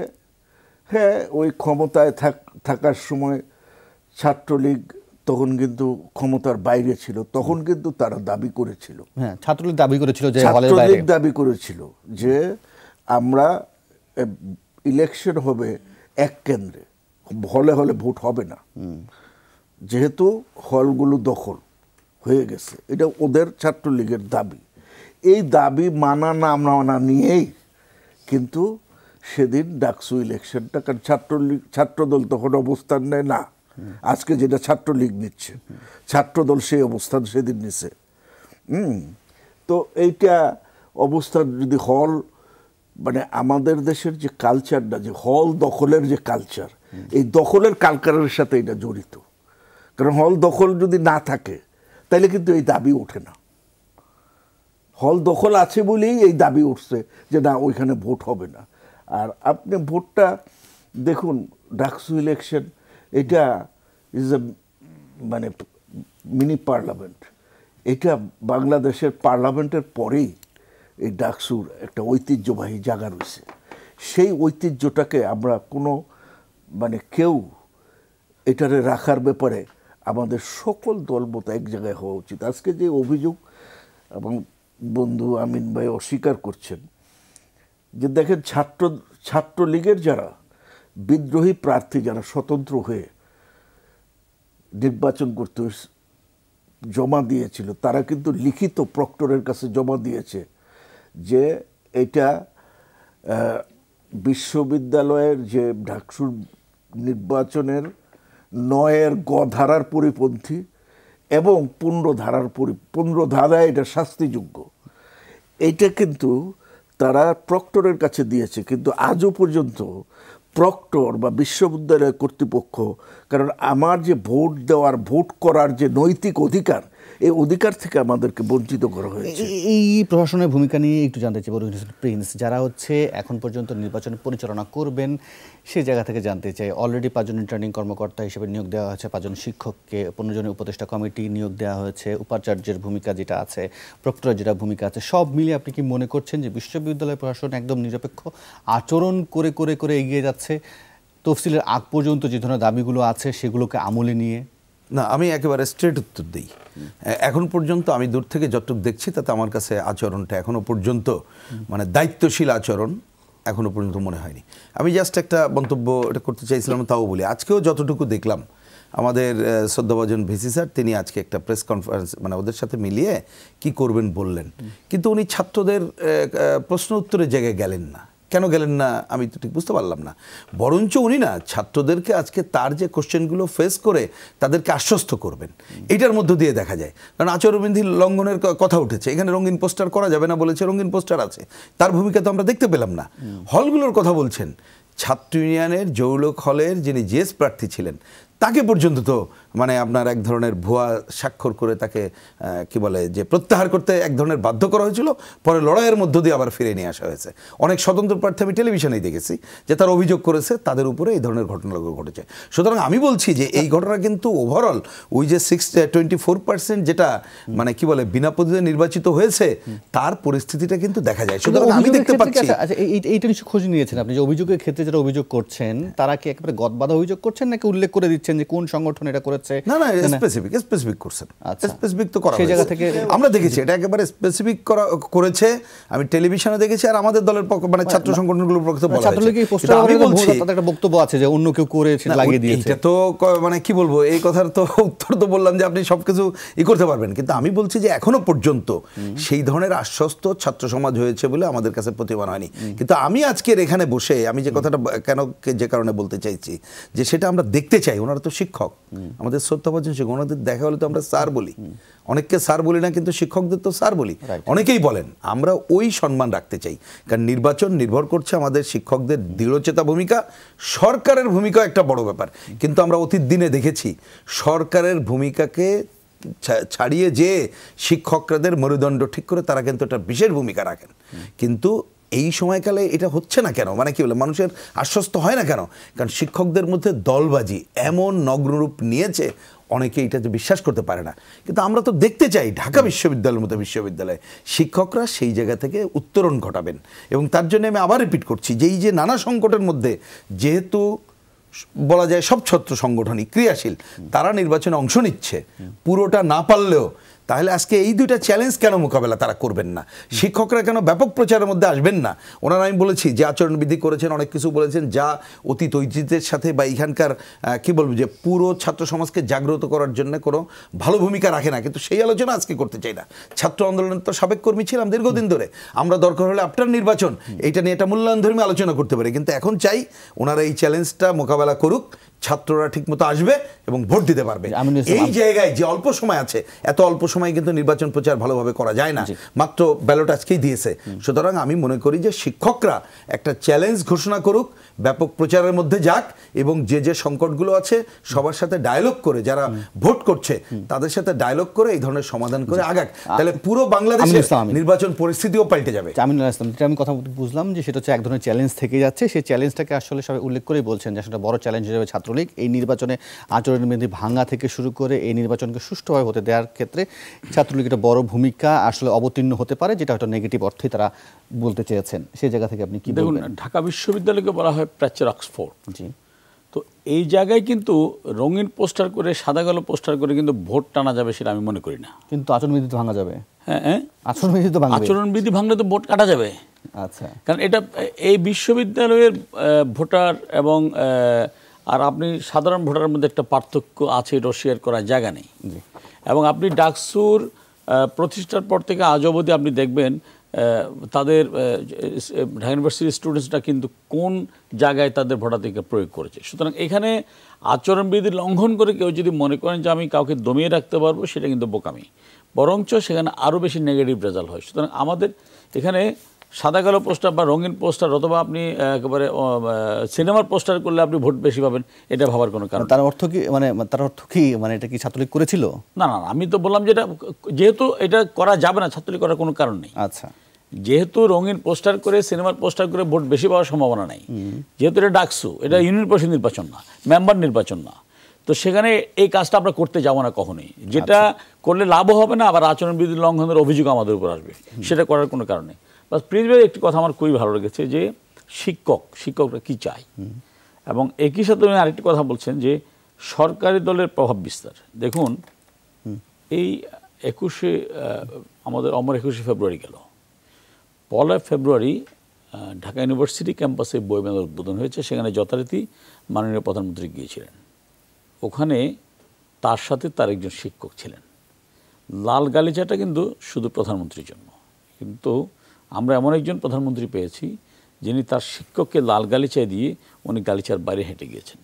হ্যাঁ, ওই ক্ষমতায় থাকার সময় ছাত্রলীগ তখন কিন্তু ক্ষমতার বাইরে ছিল, তখন কিন্তু তারা দাবি করেছিল, হ্যাঁ, ছাত্রলীগ দাবি করেছিল যে আমরা ইলেকশন হবে এক কেন্দ্রে, হলে হলে ভোট হবে না, যেহেতু হলগুলো দখল হয়ে গেছে। এটা ওদের ছাত্রলীগের দাবি। এই দাবি মানা না মানা নিয়েই কিন্তু সেদিন ডাকসু ইলেকশনটা, কারণ ছাত্রদল তখন অবস্থান নেয় না, আজকে যেটা ছাত্রলীগ নিচ্ছে, ছাত্রদল সেই অবস্থান সেদিন নিছে। তো এইটা অবস্থান যদি হল, মানে আমাদের দেশের যে কালচারটা, যে হল দখলের যে কালচার, এই দখলের কালচারের সাথে এটা জড়িত। কারণ হল দখল যদি না থাকে তাহলে কিন্তু এই দাবি ওঠে না। হল দখল আছে বলেই এই দাবি উঠছে যে না, ওইখানে ভোট হবে না। আর আপনি ভোটটা দেখুন, ডাকসু ইলেকশন এটা ইজ এ মানে মিনি পার্লামেন্ট। এটা বাংলাদেশের পার্লামেন্টের পরেই এই ডাকসুর একটা ঐতিহ্যবাহী জায়গা রয়েছে। সেই ঐতিহ্যটাকে আমরা কোনো মানে কেউ এটারে রাখার ব্যাপারে আমাদের সকল দলমত এক জায়গায় হওয়া উচিত। আজকে যে অভিযোগ এবং বন্ধু আমিন ভাই অস্বীকার করছেন, যে দেখেন ছাত্রলীগের যারা বিদ্রোহী প্রার্থী, যারা স্বতন্ত্র হয়ে নির্বাচন করতে জমা দিয়েছিল তারা কিন্তু লিখিত প্রক্টরের কাছে জমা দিয়েছে যে এটা বিশ্ববিদ্যালয়ের যে ডাকসুর নির্বাচনের ৯-এর গ ধারার পরিপন্থী এবং ১৫ ধারায় এটা শাস্তিযোগ্য। এইটা কিন্তু তারা প্রক্টরের কাছে দিয়েছে, কিন্তু আজও পর্যন্ত প্রক্টর বা বিশ্ববিদ্যালয় কর্তৃপক্ষ, কারণ আমার যে ভোট দেওয়ার ভোট করার যে নৈতিক অধিকার, এই অধিকার থেকে আমাদেরকে বঞ্চিত করা হয়েছে। এই প্রশাসনের ভূমিকা নিয়ে একটু জানতে চাই প্রিন্স, যারা হচ্ছে এখন পর্যন্ত নির্বাচন পরিচালনা করবেন সেই জায়গা থেকে জানতে চাই। অলরেডি 5 জন রিটার্নিং কর্মকর্তা হিসেবে নিয়োগ দেওয়া হয়েছে, 5 জন শিক্ষককে, 15 জনের উপদেষ্টা কমিটি নিয়োগ দেওয়া হয়েছে, উপাচার্যের ভূমিকা যেটা আছে, প্রক্টরের যেটা ভূমিকা আছে, সব মিলিয়ে আপনি কি মনে করছেন যে বিশ্ববিদ্যালয় প্রশাসন একদম নিরপেক্ষ আচরণ করে করে করে এগিয়ে যাচ্ছে তফসিলের আগ পর্যন্ত যে ধরনের দাবিগুলো আছে সেগুলোকে আমলে নিয়ে? না, আমি একেবারে স্ট্রেট উত্তর দিই। এখন পর্যন্ত আমি দূর থেকে যতটুকু দেখছি তাতে আমার কাছে আচরণটা এখনো পর্যন্ত মানে দায়িত্বশীল আচরণ এখনো পর্যন্ত মনে হয়নি। আমি জাস্ট একটা মন্তব্য এটা করতে চাইছিলাম, তাও বলি আজকেও যতটুকু দেখলাম আমাদের শ্রদ্ধাভাজন ভিসি স্যার তিনি আজকে একটা প্রেস কনফারেন্স মানে ওদের সাথে মিলিয়ে কি করবেন বললেন, কিন্তু উনি ছাত্রদের প্রশ্ন উত্তরের জায়গায় গেলেন না। কেন গেলেন না আমি তো ঠিক বুঝতে পারলাম না। বরঞ্চ উনি না ছাত্রদেরকে আজকে তার যে কোশ্চেনগুলো ফেস করে তাদেরকে আশ্বস্ত করবেন, এটার মধ্য দিয়ে দেখা যায়। কারণ আচরণবিধি লঙ্ঘনের কথা উঠেছে, এখানে রঙিন পোস্টার করা যাবে না বলেছে, রঙিন পোস্টার আছে, তার ভূমিকা তো আমরা দেখতে পেলাম না। হলগুলোর কথা বলছেন, ছাত্র ইউনিয়নের জৌলক হলের যিনি জিএস প্রার্থী ছিলেন তাকে পর্যন্ত তো মানে আপনার এক ধরনের ভুয়া স্বাক্ষর করে তাকে কি বলে যে প্রত্যাহার করতে এক ধরনের বাধ্য করা হয়েছিল, পরে লড়াইয়ের মধ্য দিয়ে আবার ফিরে নিয়ে আসা হয়েছে। অনেক স্বতন্ত্র প্রার্থী আমি টেলিভিশনেই দেখেছি যে তার অভিযোগ করেছে তাদের উপরে এই ধরনের ঘটনাগুলো ঘটেছে। সুতরাং আমি বলছি যে এই ঘটনা কিন্তু ওভারঅল ওই যে 24% যেটা মানে কি বলে বিনা প্রতিদ্বন্দ্বিতায় নির্বাচিত হয়েছে তার পরিস্থিতিটা কিন্তু দেখা যায়। সুতরাং আমি দেখতে পাচ্ছি এইটা নিশ্চয় খোঁজ নিয়েছেন আপনি যে অভিযোগের ক্ষেত্রে যারা অভিযোগ করছেন তারা কি একেবারে গদবাধা অভিযোগ করছেন নাকি উল্লেখ করে দিচ্ছেন যে কোন সংগঠন এটা করেছে? না না, স্পেসিফিক করছেন, স্পেসিফিক তো করা সেই জায়গা থেকে আমরা দেখেছি, এটা একেবারে স্পেসিফিক করেছে। আমি টেলিভিশনে দেখেছি আর আমাদের দলের মানে ছাত্র সংগঠনগুলোর পক্ষে বলা হয়েছে। আমি বলছি তাদের একটা বক্তব্য আছে যে অন্য কেউ করে সেটা লাগিয়ে দিয়েছে। এটা তো মানে কি বলবো, এই কথার তো উত্তর তো বললাম যে আপনি সবকিছু করতে পারবেন, কিন্তু আমি বলছি যে এখনো পর্যন্ত সেই ধরনের আশ্বস্ত ছাত্র সমাজ হয়েছে বলে আমাদের কাছে প্রতিমান হয়নি। কিন্তু আমি আজকের এখানে বসে আমি যে কথাটা যে কারণে বলতে চাইছি যে সেটা আমরা দেখতে চাই। ওনারা তো শিক্ষক, আমাদের শ্রদ্ধাভাজন শিক্ষক, ওনাদের দেখা হলে তো আমরা স্যার বলি, অনেককে স্যার বলি না কিন্তু শিক্ষকদের তো স্যার বলি, অনেকেই বলেন। আমরা ওই সম্মান রাখতে চাই, কারণ নির্বাচন নির্ভর করছে আমাদের শিক্ষকদের দৃঢ়চেতা ভূমিকা, সরকারের ভূমিকা একটা বড় ব্যাপার। কিন্তু আমরা অতীত দিনে দেখেছি সরকারের ভূমিকাকে ছাড়িয়ে যে শিক্ষকদের মেরুদণ্ড ঠিক করে তারা কিন্তু একটা বিশেষ ভূমিকা রাখেন। কিন্তু এই সময়কালে এটা হচ্ছে না কেন, মানে কি বলে মানুষের আশ্বস্ত হয় না কেন? কারণ শিক্ষকদের মধ্যে দলবাজি এমন নগ্নরূপ নিয়েছে অনেকে এটা যে বিশ্বাস করতে পারে না। কিন্তু আমরা তো দেখতে চাই ঢাকা বিশ্ববিদ্যালয়ের মতো বিশ্ববিদ্যালয়ে শিক্ষকরা সেই জায়গা থেকে উত্তরণ ঘটাবেন। এবং তার জন্য আমি আবার রিপিট করছি যে এই যে নানা সংকটের মধ্যে যেহেতু বলা যায় সব ছাত্র সংগঠনই ক্রিয়াশীল, তারা নির্বাচনে অংশ নিচ্ছে, পুরোটা না পারলেও তাহলে আজকে এই দুইটা চ্যালেঞ্জ কেন মোকাবেলা তারা করবেন না? শিক্ষকরা কেন ব্যাপক প্রচারের মধ্যে আসবেন না? ওনারা আমি বলেছি যে আচরণবিধি করেছেন, অনেক কিছু বলেছেন যা অতীত ঐতিহ্যের সাথে বা এখানকার কি বলবো যে পুরো ছাত্র সমাজকে জাগ্রত করার জন্য কোনো ভালো ভূমিকা রাখে না। কিন্তু সেই আলোচনা আজকে করতে চাই না। ছাত্র আন্দোলনের তো সাবেক কর্মী ছিলাম দীর্ঘদিন ধরে, আমরা দরকার হলে আপনার নির্বাচন এইটা নিয়ে একটা মূল্যায়নধর্মী আলোচনা করতে পারি। কিন্তু এখন চাই ওনারা এই চ্যালেঞ্জটা মোকাবেলা করুক, ছাত্ররা ঠিকমতো আসবে এবং ভোট দিতে পারবে। এই জায়গায় যে অল্প সময় আছে, এত অল্প সময় কিন্তু নির্বাচন প্রচার ভালোভাবে করা যায় না, মাত্র ব্যালট আজকেই দিয়েছে। সুতরাং আমি মনে করি যে শিক্ষকরা একটা চ্যালেঞ্জ ঘোষণা করুক, ব্যাপক প্রচারের মধ্যে যাক এবং যে যে সংকটগুলো আছে সবার সাথে ডায়ালগ করে, যারা ভোট করছে তাদের সাথে ডায়ালগ করে এই ধরনের সমাধান করে আগাক, তাহলে পুরো বাংলাদেশের নির্বাচন পরিস্থিতিও পাল্টে যাবে। আমিনুল ইসলাম, যেটা আমি কথা বুঝলাম যে সেটা হচ্ছে এক ধরনের চ্যালেঞ্জ থেকে যাচ্ছে, সেই চ্যালেঞ্জটাকে আসলে সবাই উল্লেখ করেই বলছেন যে সেটা বড় চ্যালেঞ্জ হিসেবে ছাত্রলীগ এই নির্বাচনে আচরণবিধি ভাঙা থেকে শুরু করে এই নির্বাচনকে সুষ্ঠুভাবে হতে দেওয়ার ক্ষেত্রে ছাত্রলীগ একটা বড় ভূমিকা আসলে অবতীর্ণ হতে পারে, যেটা হয়তো নেগেটিভ অর্থেই তারা বলতে চেয়েছেন। সেই জায়গা থেকে আপনি কি দেখুন, বলবেন? ঢাকা বিশ্ববিদ্যালয়কে বলা হয় প্রাচ্যের অক্সফোর্ড। জি, তো এই জায়গায় কিন্তু রঙিন পোস্টার করে, সাদা কালো পোস্টার করে কিন্তু ভোট টানা যাবে সেটা আমি মনে করি না। কিন্তু আচরণবিধি তো ভাঙা যাবে। হ্যাঁ, আচরণবিধি তো ভাঙবে। আচরণবিধি ভাঙলে তো ভোট কাটা যাবে। আচ্ছা, কারণ এটা এই বিশ্ববিদ্যালয়ের ভোটার এবং আর আপনি সাধারণ ভোটারের মধ্যে একটা পার্থক্য আছে, এটা শেয়ার করার জায়গা নেই। এবং আপনি ডাকসুর প্রতিষ্ঠার পর থেকে আজ অবধি আপনি দেখবেন তাদের ঢাকা ইউনিভার্সিটির স্টুডেন্টসরা কিন্তু কোন জায়গায় তাদের ভোটাধিকার প্রয়োগ করেছে। সুতরাং এখানে আচরণবিধি লঙ্ঘন করে কেউ যদি মনে করেন যে আমি কাউকে দমিয়ে রাখতে পারবো, সেটা কিন্তু বোকামি, বরঞ্চ সেখানে আরও বেশি নেগেটিভ রেজাল্ট হয়। সুতরাং আমাদের এখানে সাদা কালো পোস্টার বা রঙিন পোস্টার অথবা আপনি একেবারে সিনেমার পোস্টার করলে আপনি ভোট বেশি পাবেন, এটা ভাবার কোনো কারণ। তার অর্থ কি মানে এটা কি ছাত্রলীগ করেছিল? না, আমি তো বললাম যে যেহেতু এটা করা যাবে না, ছাত্রলীগ করার কোনো কারণ নেই। আচ্ছা, যেহেতু রঙিন পোস্টার করে সিনেমার পোস্টার করে ভোট বেশি পাওয়ার সম্ভাবনা নেই, যেহেতু এটা ডাকসু, এটা ইউনিয়ন পরিষদ নির্বাচন না, মেম্বার নির্বাচন না, তো সেখানে এই কাজটা আমরা করতে যাবো না কখনোই। যেটা করলে লাভও হবে না, আবার আচরণবিধি লঙ্ঘনের অভিযোগ আমাদের উপর আসবে, সেটা করার কোনো কারণ নেই। বাস প্রিন্স ভাই একটি কথা আমার খুবই ভালো লেগেছে যে শিক্ষকরা কি চায়, এবং একই সাথে উনি আরেকটি কথা বলছেন যে সরকারি দলের প্রভাব বিস্তার। দেখুন, এই 21শে আমাদের 21শে ফেব্রুয়ারি গেল, 1 ফেব্রুয়ারি ঢাকা ইউনিভার্সিটি ক্যাম্পাসে বইমেলার উদ্বোধন হয়েছে। সেখানে যথারীতি মাননীয় প্রধানমন্ত্রী গিয়েছিলেন। ওখানে তার সাথে তার একজন শিক্ষক ছিলেন। লাল গালিচাটা কিন্তু শুধু প্রধানমন্ত্রীর জন্য, কিন্তু আমরা এমন একজন প্রধানমন্ত্রী পেয়েছি যিনি তার শিক্ষককে লাল গালিচায় দিয়ে উনি গালিচার বাইরে হেঁটে গিয়েছেন।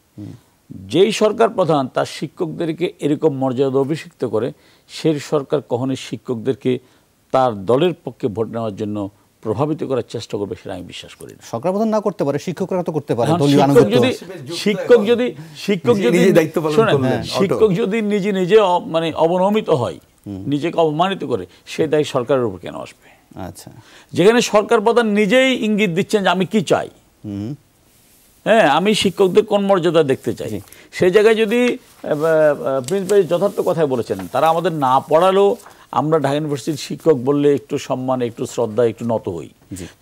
যেই সরকার প্রধান তার শিক্ষকদেরকে এরকম মর্যাদা অভিষিক্ত করে, সেই সরকার কখনোই শিক্ষকদেরকে তার দলের পক্ষে ভোট নেওয়ার জন্য প্রভাবিত করার চেষ্টা করবে, সেটা আমি বিশ্বাস করি না। সরকার প্রধান না করতে পারে, শিক্ষকরা তো করতে পারে। শিক্ষক যদি নিজে মানে অবনমিত হয়, নিজেকে অপমানিত করে, সে দায় সরকারের উপর কেন আসবে? আচ্ছা, যেখানে সরকার প্রধান নিজেই ইঙ্গিত দিচ্ছেন যে আমি কি চাই, হ্যাঁ, আমি শিক্ষকদের কোন মর্যাদা দেখতে চাই, সেই জায়গায় যদি প্রিন্স ভাই যথার্থ কথাই বলেছেন, তারা আমাদের না পড়ালেও আমরা ঢাকা ইউনিভার্সিটির শিক্ষক বললে একটু সম্মান, একটু শ্রদ্ধা, একটু নত হই।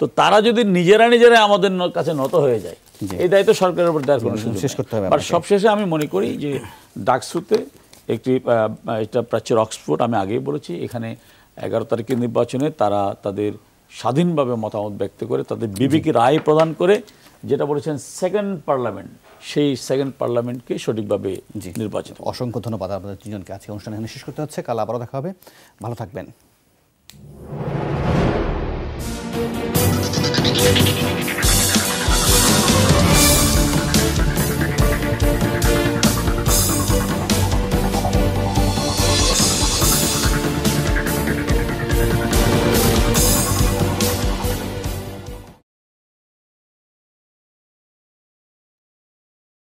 তো তারা যদি নিজেরা আমাদের কাছে নত হয়ে যায়, এই দায়িত্ব সরকারের উপর দেওয়ার কোনো সুযোগ নেই। আর সবশেষে আমি মনে করি যে ডাকসুতে এটা প্রাচ্যের অক্সফোর্ড, আমি আগেই বলেছি, এখানে 11 তারিখের নির্বাচনে তারা তাদের স্বাধীনভাবে মতামত ব্যক্ত করে, তাদের বিবেকী রায় প্রদান করে, যেটা বলেছেন সেকেন্ড পার্লামেন্ট, সেই সেকেন্ড পার্লামেন্টকে সঠিকভাবে নির্বাচিত। অসংখ্য ধন্যবাদ আপনাদের তিনজনকে। আজকে অনুষ্ঠান এখানে শেষ করতে হচ্ছে, কাল আবারও দেখা হবে। ভালো থাকবেন।